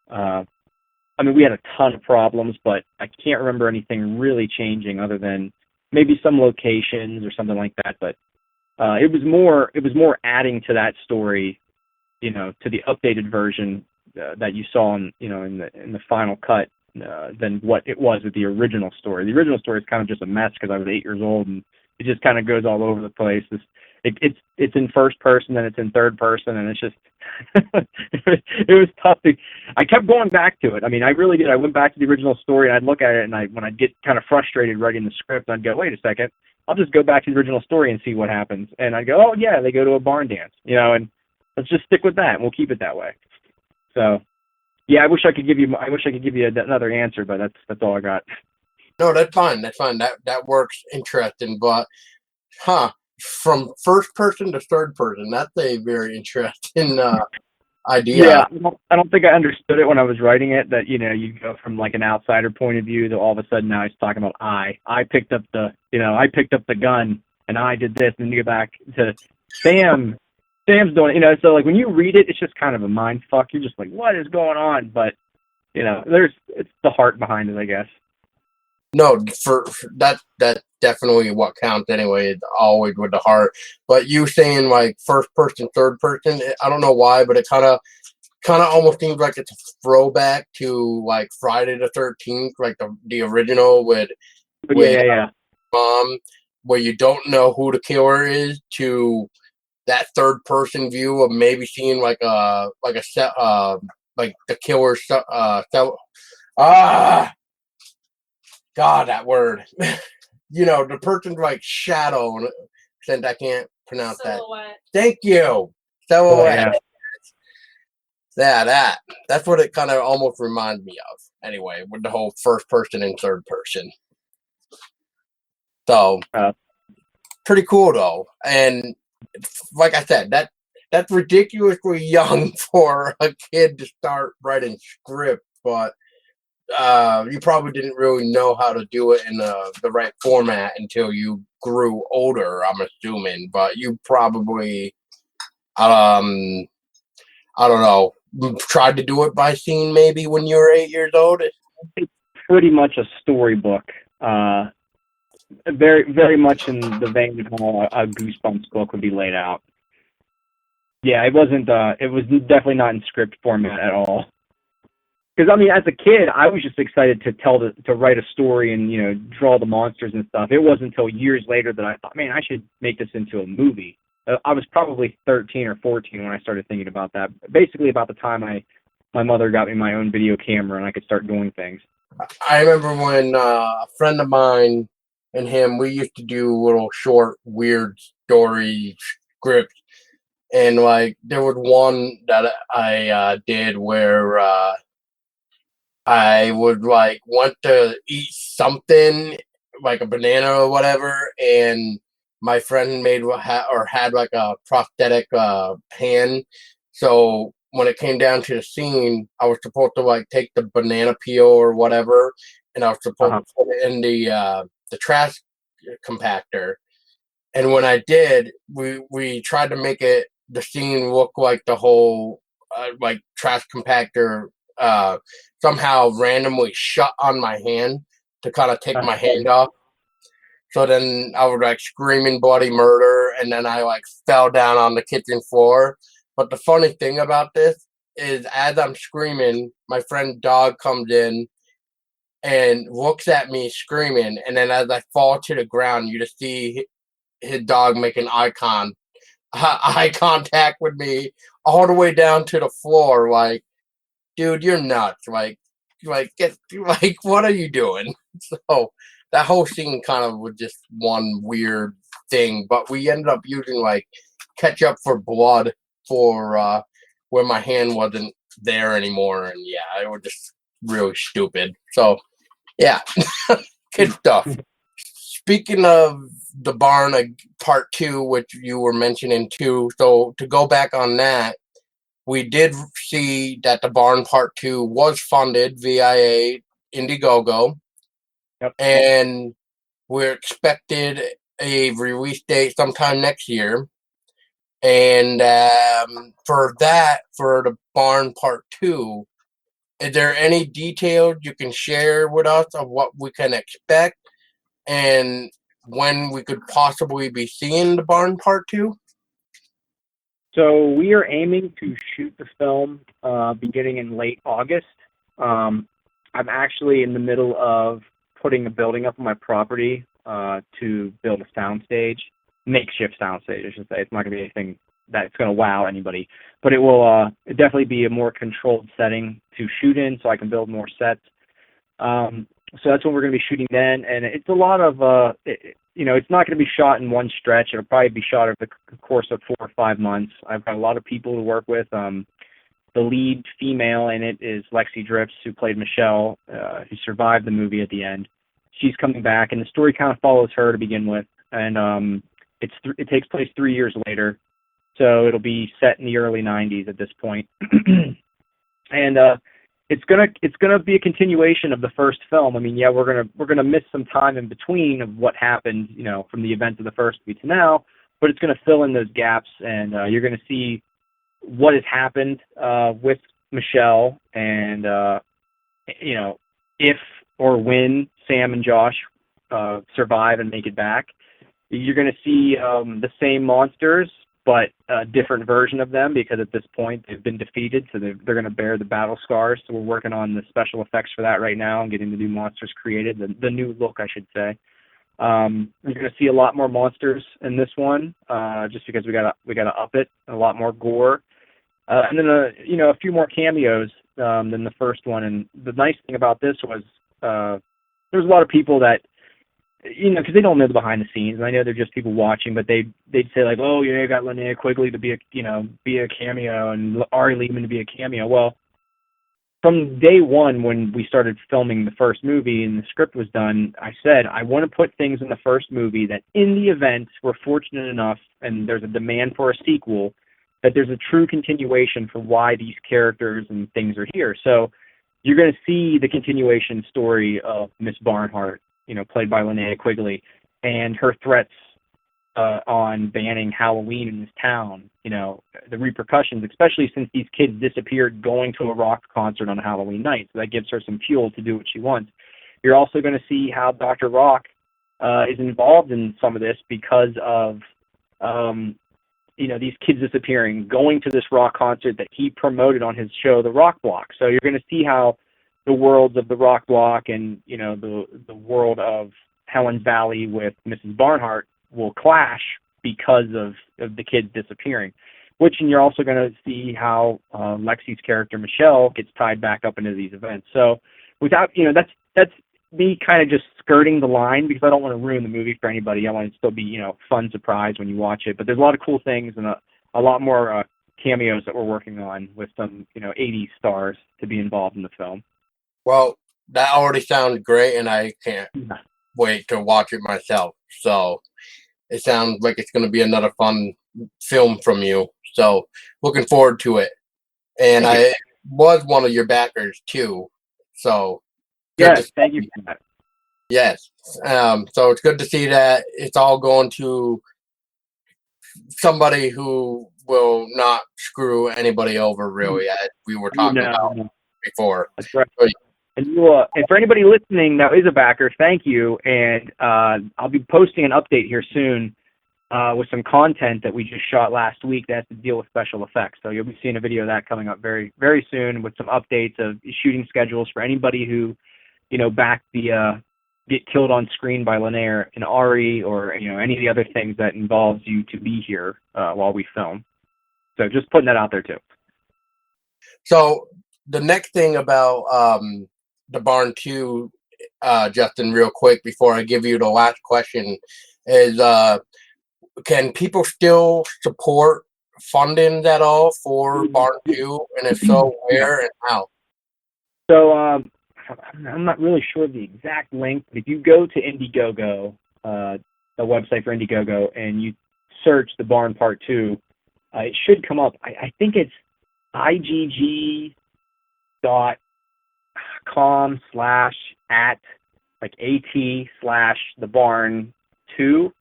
I mean, we had a ton of problems, but I can't remember anything really changing other than maybe some locations or something like that. But it was more adding to that story, to the updated version that you saw in the final cut than what it was with the original story. The original story is kind of just a mess because I was 8 years old, and it just kind of goes all over the place. It's in first person, then it's in third person, and it's just it was tough. I kept going back to it. I mean, I really did. I went back to the original story, and I'd look at it, and when I'd get kind of frustrated writing the script, I'd go, wait a second, I'll just go back to the original story and see what happens. And I'd go, oh yeah, they go to a barn dance, and let's just stick with that, and we'll keep it that way. So, yeah, I wish I could give you another answer, but that's all I got. No, that's fine. That works. Interesting, but from first person to third person, that's a very interesting idea. Yeah, I don't think I understood it when I was writing it. That you go from like an outsider point of view to all of a sudden now he's talking about I picked up the gun and I did this, and then you go back to Sam's doing it, so like when you read it, it's just kind of a mind fuck. You're just like, what is going on? But it's the heart behind it, I guess. No, for that's definitely what counts anyway. It's always with the heart. But you saying like first person, third person, I don't know why, but it kind kind of almost seems like it's a throwback to like Friday the 13th, like the original with Yeah. Mom, where you don't know who the killer is, to that third person view of maybe seeing like a set like the killer God, that word. The person's like shadow, since I can't pronounce Silhouette. That. Thank you. Silhouette. Yeah, that's what it kind of almost reminds me of. Anyway, with the whole first person and third person. So, pretty cool though. And like I said, that's ridiculously young for a kid to start writing script, but you probably didn't really know how to do it in the right format until you grew older, I'm assuming. But you probably, I don't know, tried to do it by scene maybe when you were 8 years old. It's pretty much a storybook. Very, very much in the vein of how a Goosebumps book would be laid out. Yeah, it wasn't. It was definitely not in script format at all. Because I mean, as a kid, I was just excited to write a story and draw the monsters and stuff. It wasn't until years later that I thought, man, I should make this into a movie. I was probably 13 or 14 when I started thinking about that. Basically, about the time my mother got me my own video camera and I could start doing things. I remember when a friend of mine and him, we used to do little short, weird story scripts. And like there was one that I did where I would like want to eat something like a banana or whatever, and my friend had like a prosthetic hand. So when it came down to the scene, I was supposed to like take the banana peel or whatever, and I was supposed to put it in the trash compactor. And when I did, we tried to make the scene look like the whole like trash compactor somehow randomly shut on my hand to kind of take my hand off. So then I was like screaming bloody murder, and then I like fell down on the kitchen floor. But the funny thing about this is, as I'm screaming, my friend's dog comes in and looks at me screaming, and then as I fall to the ground, you just see his dog making eye contact with me all the way down to the floor. Like, dude, you're nuts. Like what are you doing? So that whole scene kind of was just one weird thing, but we ended up using like ketchup for blood for where my hand wasn't there anymore, and yeah, it was just really stupid. So yeah, good stuff. Speaking of the Barn Part 2, which you were mentioning too, so to go back on that, we did see that the Barn Part 2 was funded via Indiegogo. Yep. And we're expected a release date sometime next year. And for the Barn Part 2, is there any details you can share with us of what we can expect and when we could possibly be seeing the Barn Part 2? So we are aiming to shoot the film beginning in late August. I'm actually in the middle of putting a building up on my property to build a soundstage, makeshift soundstage, I should say. It's not going to be anything that's going to wow anybody, but it will definitely be a more controlled setting to shoot in, so I can build more sets. So that's when we're going to be shooting then, and it's a lot of it's not going to be shot in one stretch. It'll probably be shot over the course of 4 or 5 months. I've got a lot of people to work with. The lead female in it is Lexi Dripps, who played Michelle, who survived the movie at the end. She's coming back, and the story kind of follows her to begin with, and it takes place 3 years later, so it'll be set in the early 90s at this point. And it's gonna be a continuation of the first film. I mean, yeah, we're gonna miss some time in between of what happened, from the events of the first movie to now, but it's gonna fill in those gaps, and you're gonna see what has happened with Michelle, and if or when Sam and Josh survive and make it back. You're gonna see the same monsters but a different version of them, because at this point they've been defeated, so they're going to bear the battle scars. So we're working on the special effects for that right now and getting the new monsters created, the new look, I should say. You're going to see a lot more monsters in this one, just because we got to up it, a lot more gore, and then a few more cameos than the first one. And the nice thing about this was there's a lot of people that, because they don't know the behind the scenes, and I know they're just people watching, but they'd say like, oh, you got Linnea Quigley to be a cameo, and Ari Lehman to be a cameo. Well, from day one when we started filming the first movie and the script was done, I said I want to put things in the first movie that in the event we're fortunate enough and there's a demand for a sequel, that there's a true continuation for why these characters and things are here. So you're going to see the continuation story of Miss Barnhart, played by Linnea Quigley, and her threats on banning Halloween in this town, the repercussions, especially since these kids disappeared going to a rock concert on a Halloween night. So that gives her some fuel to do what she wants. You're also going to see how Dr. Rock is involved in some of this because of, these kids disappearing, going to this rock concert that he promoted on his show, The Rock Block. So you're going to see how the worlds of The Rock Block and, the world of Helen's Valley with Mrs. Barnhart will clash because of the kids disappearing. And you're also going to see how Lexi's character, Michelle, gets tied back up into these events. So without, that's me kind of just skirting the line, because I don't want to ruin the movie for anybody. I want it to still be, fun surprise when you watch it. But there's a lot of cool things and a lot more cameos that we're working on with some, 80s stars to be involved in the film. Well, that already sounds great, and I can't wait to watch it myself. So it sounds like it's going to be another fun film from you. So looking forward to it. And I was one of your backers too. So yes, thank you for that. Yes. So it's good to see that it's all going to somebody who will not screw anybody over, really, as we were talking about before. That's right. So, and for anybody listening that is a backer, thank you. And I'll be posting an update here soon with some content that we just shot last week that has to deal with special effects. So you'll be seeing a video of that coming up very, very soon with some updates of shooting schedules for anybody who, back the get killed on screen by Linnea and Ari, or any of the other things that involves you to be here while we film. So just putting that out there too. So the next thing about the Barn 2, Justin, real quick before I give you the last question, is can people still support funding at all for Barn 2? And if so, where and how? So I'm not really sure of the exact link, but if you go to Indiegogo, the website for Indiegogo, and you search The Barn Part 2, it should come up. I think it's igg.com/@the barn2,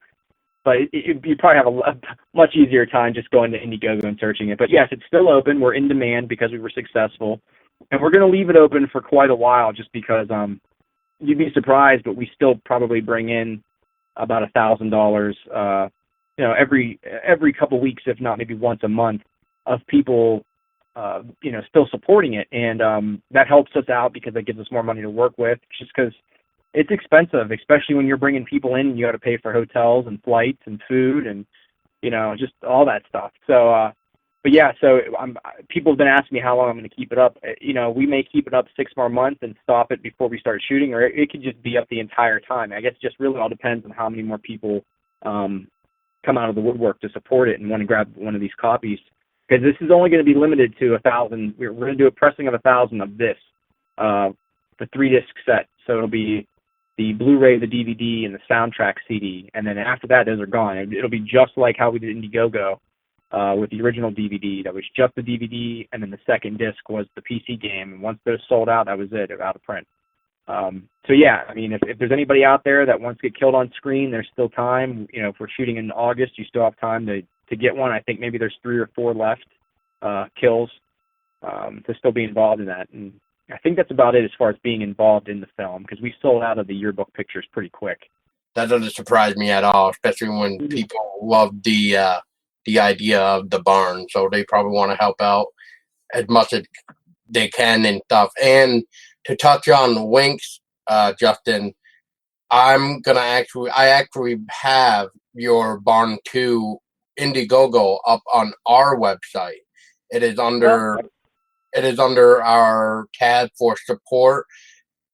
but you probably have a much easier time just going to Indiegogo and searching it. But yes, it's still open. We're in demand because we were successful, and we're going to leave it open for quite a while, just because you'd be surprised, but we still probably bring in about $1,000, every couple weeks, if not maybe once a month, of people, still supporting it. And that helps us out because it gives us more money to work with, just because it's expensive, especially when you're bringing people in and you got to pay for hotels and flights and food and, just all that stuff. So, but yeah, so people have been asking me how long I'm going to keep it up. We may keep it up 6 more months and stop it before we start shooting, or it could just be up the entire time. I guess it just really all depends on how many more people come out of the woodwork to support it and want to grab one of these copies. Because this is only going to be limited to 1,000. We're going to do a pressing of 1,000 of this, the 3-disc set. So it'll be the Blu-ray, the DVD, and the soundtrack CD. And then after that, those are gone. It'll be just like how we did Indiegogo with the original DVD. That was just the DVD, and then the second disc was the PC game. And once those sold out, that was it. They're out of print. So yeah, I mean, if there's anybody out there that wants to get killed on screen, there's still time. If we're shooting in August, you still have time to get one. I think maybe there's 3 or 4 left kills to still be involved in that. And I think that's about it as far as being involved in the film, because we sold out of the yearbook pictures pretty quick. That doesn't surprise me at all, especially when people love the the idea of the barn, so they probably want to help out as much as they can and stuff. And to touch on Winks, Justin, I actually have your Barn 2 Indiegogo up on our website. It is under our tab for support.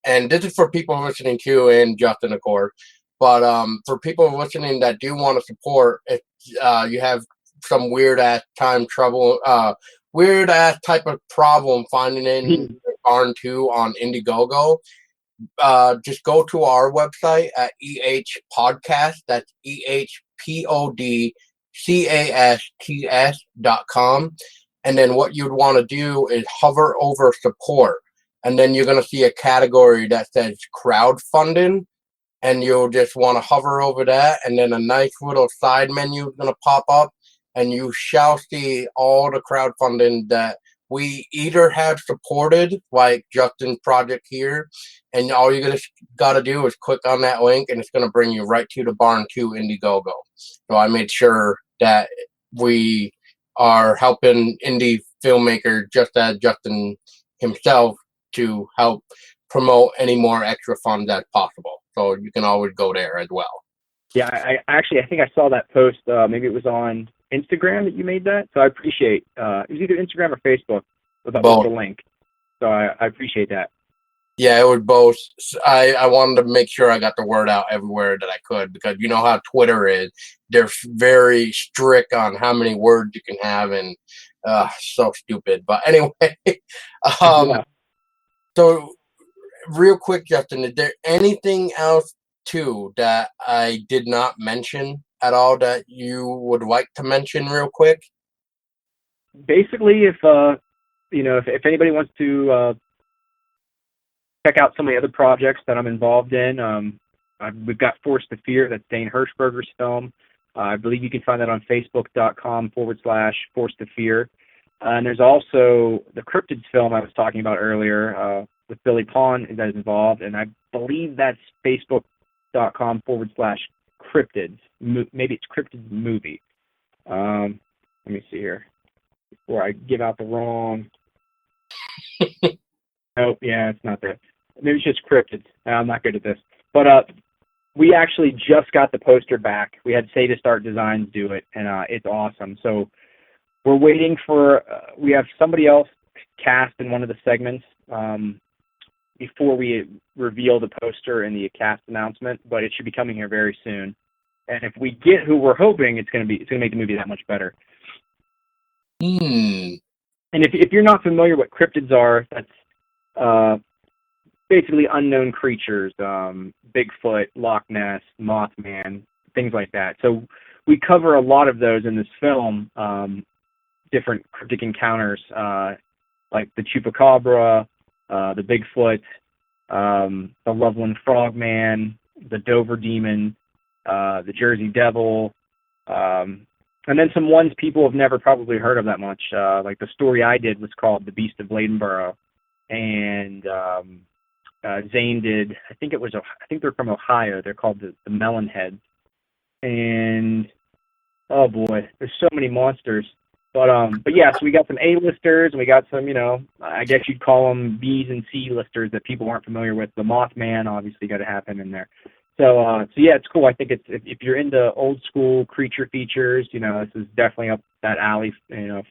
And this is for people listening too, and Justin, of course. But for people listening that do want to support, if you have some weird ass type of problem finding in Barn 2 on Indiegogo, just go to our website at EH Podcast. That's EHPODCASTS.com. And then what you'd want to do is hover over support. And then you're going to see a category that says crowdfunding. And you'll just want to hover over that. And then a nice little side menu is going to pop up. And you shall see all the crowdfunding that we either have supported, like Justin's project here. And all you're got to do is click on that link, and it's going to bring you right to the Barn 2 Indiegogo. So I made sure that we are helping indie filmmakers, just as Justin himself, to help promote any more extra funds as possible. So you can always go there as well. Yeah, I think I saw that post. Maybe it was on Instagram that you made that. So I appreciate it was either Instagram or Facebook with the link. So I appreciate that. Yeah, it was both. I wanted to make sure I got the word out everywhere that I could, because you know how Twitter is. They're very strict on how many words you can have, and so stupid. But anyway, Yeah. So real quick, Justin, is there anything else too that I did not mention at all that you would like to mention real quick? Basically, if anybody wants to check out some of the other projects that I'm involved in, we've got Force to Fear. That's Dane Hirschberger's film. I believe you can find that on Facebook.com/Force to Fear. And there's also the Cryptids film I was talking about earlier with Billy Pond that is involved. And I believe that's Facebook.com/Cryptids. Maybe it's Cryptids movie. Let me see here before I give out the wrong. Nope, yeah, it's not that. Maybe it's just Cryptids. I'm not good at this. But we actually just got the poster back. We had Sadist Art Designs do it, and it's awesome. So we're waiting for, we have somebody else cast in one of the segments before we reveal the poster in the cast announcement, but it should be coming here very soon. And if we get who we're hoping, it's going to make the movie that much better. And if you're not familiar what cryptids are, that's basically unknown creatures, Bigfoot, Loch Ness, Mothman, things like that. So we cover a lot of those in this film, different cryptic encounters, like the Chupacabra, the Bigfoot, the Loveland Frogman, the Dover Demon, the Jersey Devil, and then some ones people have never probably heard of that much. Like the story I did was called The Beast of Bladenboro, and Zane did. I think they're from Ohio. They're called the Melonheads, and oh boy, there's so many monsters. But yeah, so we got some A-listers, and we got some, I guess you'd call them B's and C-listers that people aren't familiar with. The Mothman obviously got to happen in there. So yeah, it's cool. I think if you're into old school creature features, this is definitely up that alley,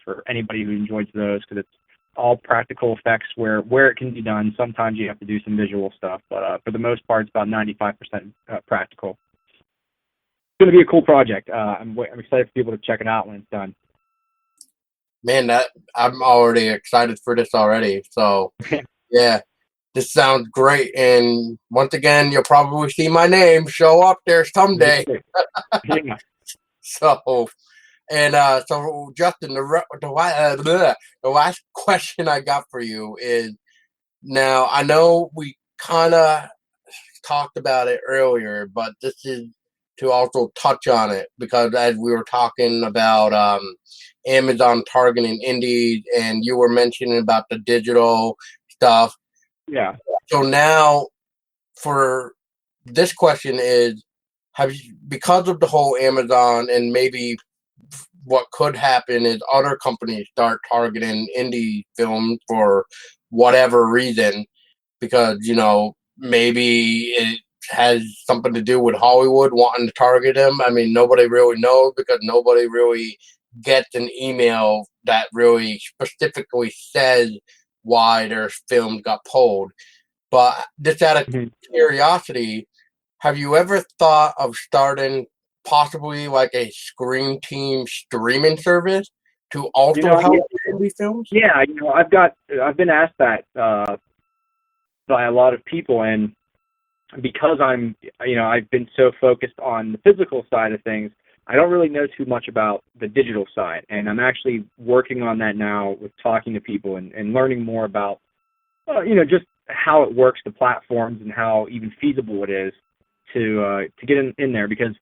for anybody who enjoys those, because it's all practical effects where it can be done. Sometimes you have to do some visual stuff, but for the most part, it's about 95% practical. It's going to be a cool project. I'm excited for people to check it out when it's done. Man, I'm already excited for this already. So, yeah, this sounds great. And once again, you'll probably see my name show up there someday. Yeah. So Justin, the last question I got for you is, now I know we kind of talked about it earlier, but this is to also touch on it, because as we were talking about Amazon targeting indies, and you were mentioning about the digital stuff. Yeah. So now, for this question is, because of the whole Amazon and maybe what could happen is other companies start targeting indie films for whatever reason, because maybe it has something to do with Hollywood wanting to target him. I mean, nobody really knows, because nobody really gets an email that really specifically says why their film got pulled. But just out of curiosity, have you ever thought of starting possibly like a Scream Team streaming service to also help indie films? Yeah, I've been asked that by a lot of people, and because I've been so focused on the physical side of things, I don't really know too much about the digital side, and I'm actually working on that now with talking to people and learning more about, just how it works, the platforms, and how even feasible it is to get in there, because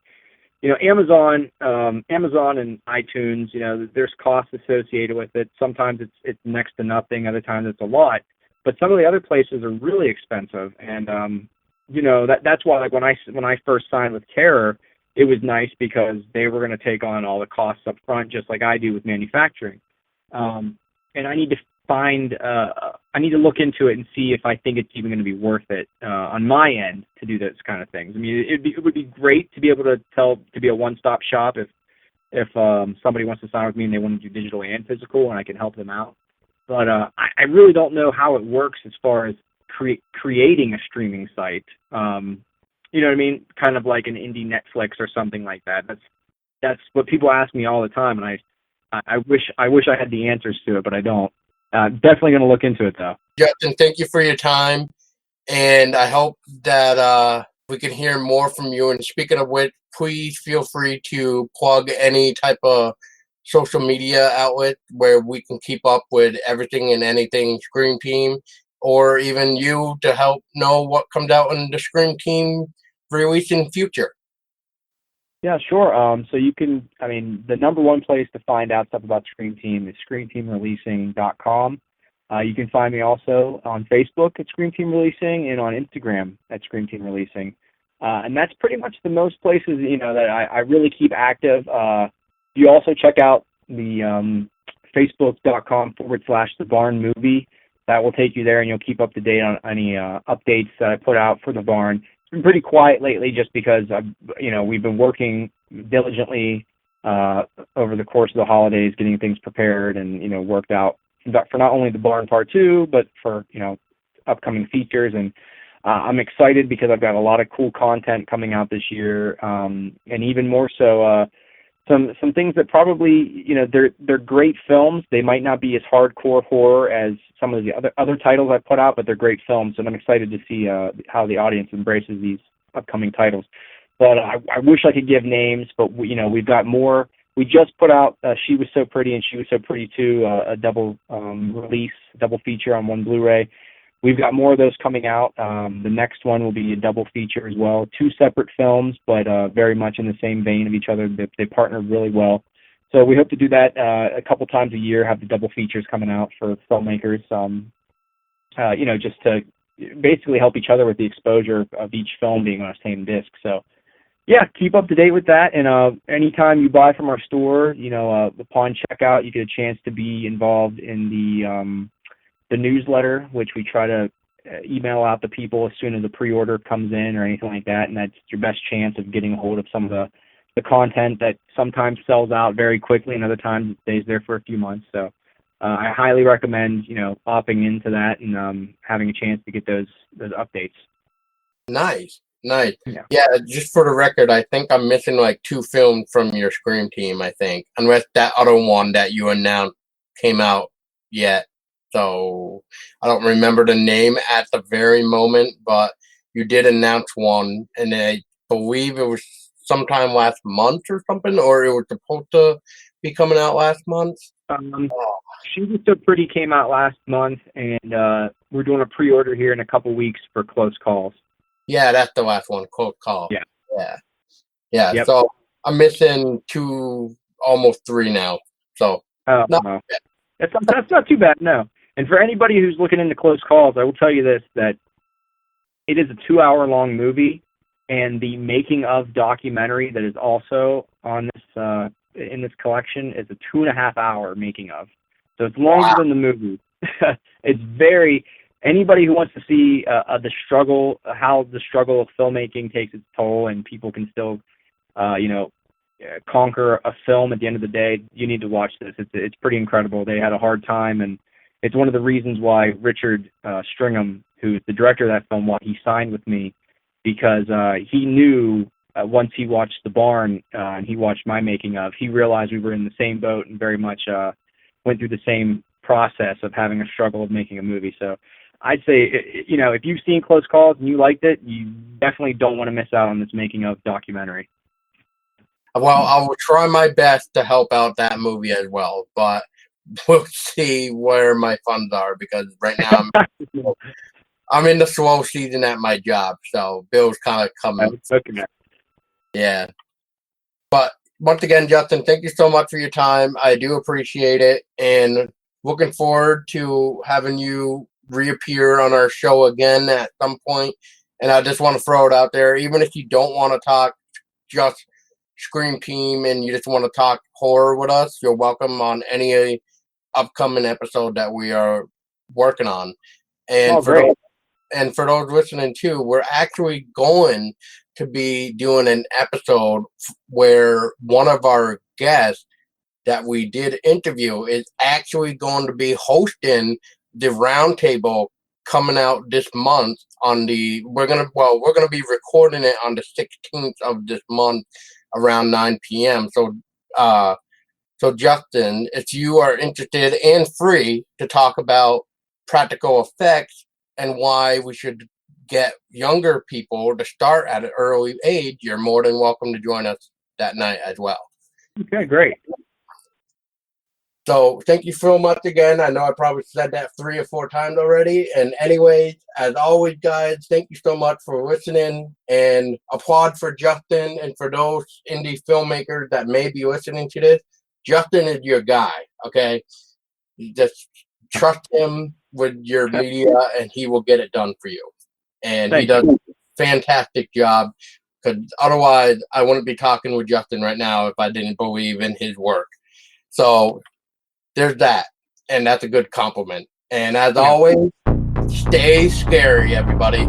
Amazon and iTunes, there's costs associated with it. Sometimes it's next to nothing, other times it's a lot, but some of the other places are really expensive, and that's why, like, when I first signed with Terror, it was nice because they were going to take on all the costs up front, just like I do with manufacturing. And I need to I need to look into it and see if I think it's even going to be worth it on my end to do those kind of things. I mean, it would be great to be able to be a one-stop shop if somebody wants to sign with me and they want to do digital and physical, and I can help them out. But I really don't know how it works as far as creating a streaming site. You know what I mean? Kind of like an indie Netflix or something like that. That's what people ask me all the time, and I wish I had the answers to it, but I don't. Definitely going to look into it, though. Justin, thank you for your time, and I hope that we can hear more from you. And speaking of which, please feel free to plug any type of social media outlet where we can keep up with everything and anything Scream Team, or even you to help know what comes out in the Scream Team release in future. Yeah, sure. So you can, the number one place to find out stuff about Scream Team is screamteamreleasing.com. You can find me also on Facebook at Scream Team Releasing and on Instagram at Scream Team Releasing. And that's pretty much the most places, that I really keep active. You also check out the facebook.com/The Barn Movie. That will take you there, and you'll keep up to date on any updates that I put out for The Barn. Been pretty quiet lately just because we've been working diligently over the course of the holidays, getting things prepared and worked out for not only The Barn Part 2, but for upcoming features. And I'm excited because I've got a lot of cool content coming out this year, and even more so some things that probably they're great films. They might not be as hardcore horror as some of the other titles I put out, but they're great films, and I'm excited to see how the audience embraces these upcoming titles. But I wish I could give names, but we've got more. We just put out She Was So Pretty and She Was So Pretty 2, a double release, double feature on one Blu-ray. We've got more of those coming out. The next one will be a double feature as well. Two separate films, but very much in the same vein of each other. They partnered really well. So we hope to do that a couple times a year, have the double features coming out for filmmakers, just to basically help each other with the exposure of each film being on a same disc. So, yeah, keep up to date with that. And anytime you buy from our store, upon checkout, you get a chance to be involved in the newsletter, which we try to email out to people as soon as a pre-order comes in or anything like that, and that's your best chance of getting a hold of some of the content that sometimes sells out very quickly and other times it stays there for a few months. So I highly recommend, opting into that and having a chance to get those updates. Nice. Yeah, just for the record, I think I'm missing like 2 films from your Scream Team, I think, unless that other one that you announced came out yet. So I don't remember the name at the very moment, but you did announce one, and I believe it was sometime last month or something, or it was supposed to be coming out last month. She Was So Pretty came out last month, and we're doing a pre-order here in a couple weeks for Close Calls. Yeah, that's the last one, Close Call. Yeah. Yep. So I'm missing 2, almost 3 now. So no. That's not too bad, no. And for anybody who's looking into Close Calls, I will tell you this, that it is a 2-hour-long movie, and the making of documentary that is also on this in this collection is a 2.5-hour making of. So it's longer than the movie. It's very, anybody who wants to see the struggle, how the struggle of filmmaking takes its toll and people can still, conquer a film at the end of the day, you need to watch this. It's pretty incredible. They had a hard time, and it's one of the reasons why Richard Stringham, who's the director of that film, why he signed with me, because he knew once he watched The Barn and he watched my making of, he realized we were in the same boat and very much went through the same process of having a struggle of making a movie. So I'd say, if you've seen Close Calls and you liked it, you definitely don't want to miss out on this making of documentary. Well, I will try my best to help out that movie as well, but we'll see where my funds are, because right now I'm in the slow season at my job, so bills kind of come. Okay. Yeah. But once again, Justin, thank you so much for your time. I do appreciate it, and looking forward to having you reappear on our show again at some point. And I just want to throw it out there, even if you don't want to talk just Scream Team and you just want to talk horror with us, you're welcome on any upcoming episode that we are working on. And for those listening too, we're actually going to be doing an episode where one of our guests that we did interview is actually going to be hosting the roundtable coming out this month we're gonna be recording it on the 16th of this month around 9 p.m. So Justin, if you are interested and free to talk about practical effects and why we should get younger people to start at an early age, you're more than welcome to join us that night as well. Okay, great. So thank you so much again. I know I probably said that 3 or 4 times already. And anyways, as always, guys, thank you so much for listening, and applaud for Justin and for those indie filmmakers that may be listening to this. Justin is your guy, okay? You just trust him with your media and he will get it done for you. And he does a fantastic job, because otherwise I wouldn't be talking with Justin right now if I didn't believe in his work. So there's that, and that's a good compliment. And as always, stay scary, everybody.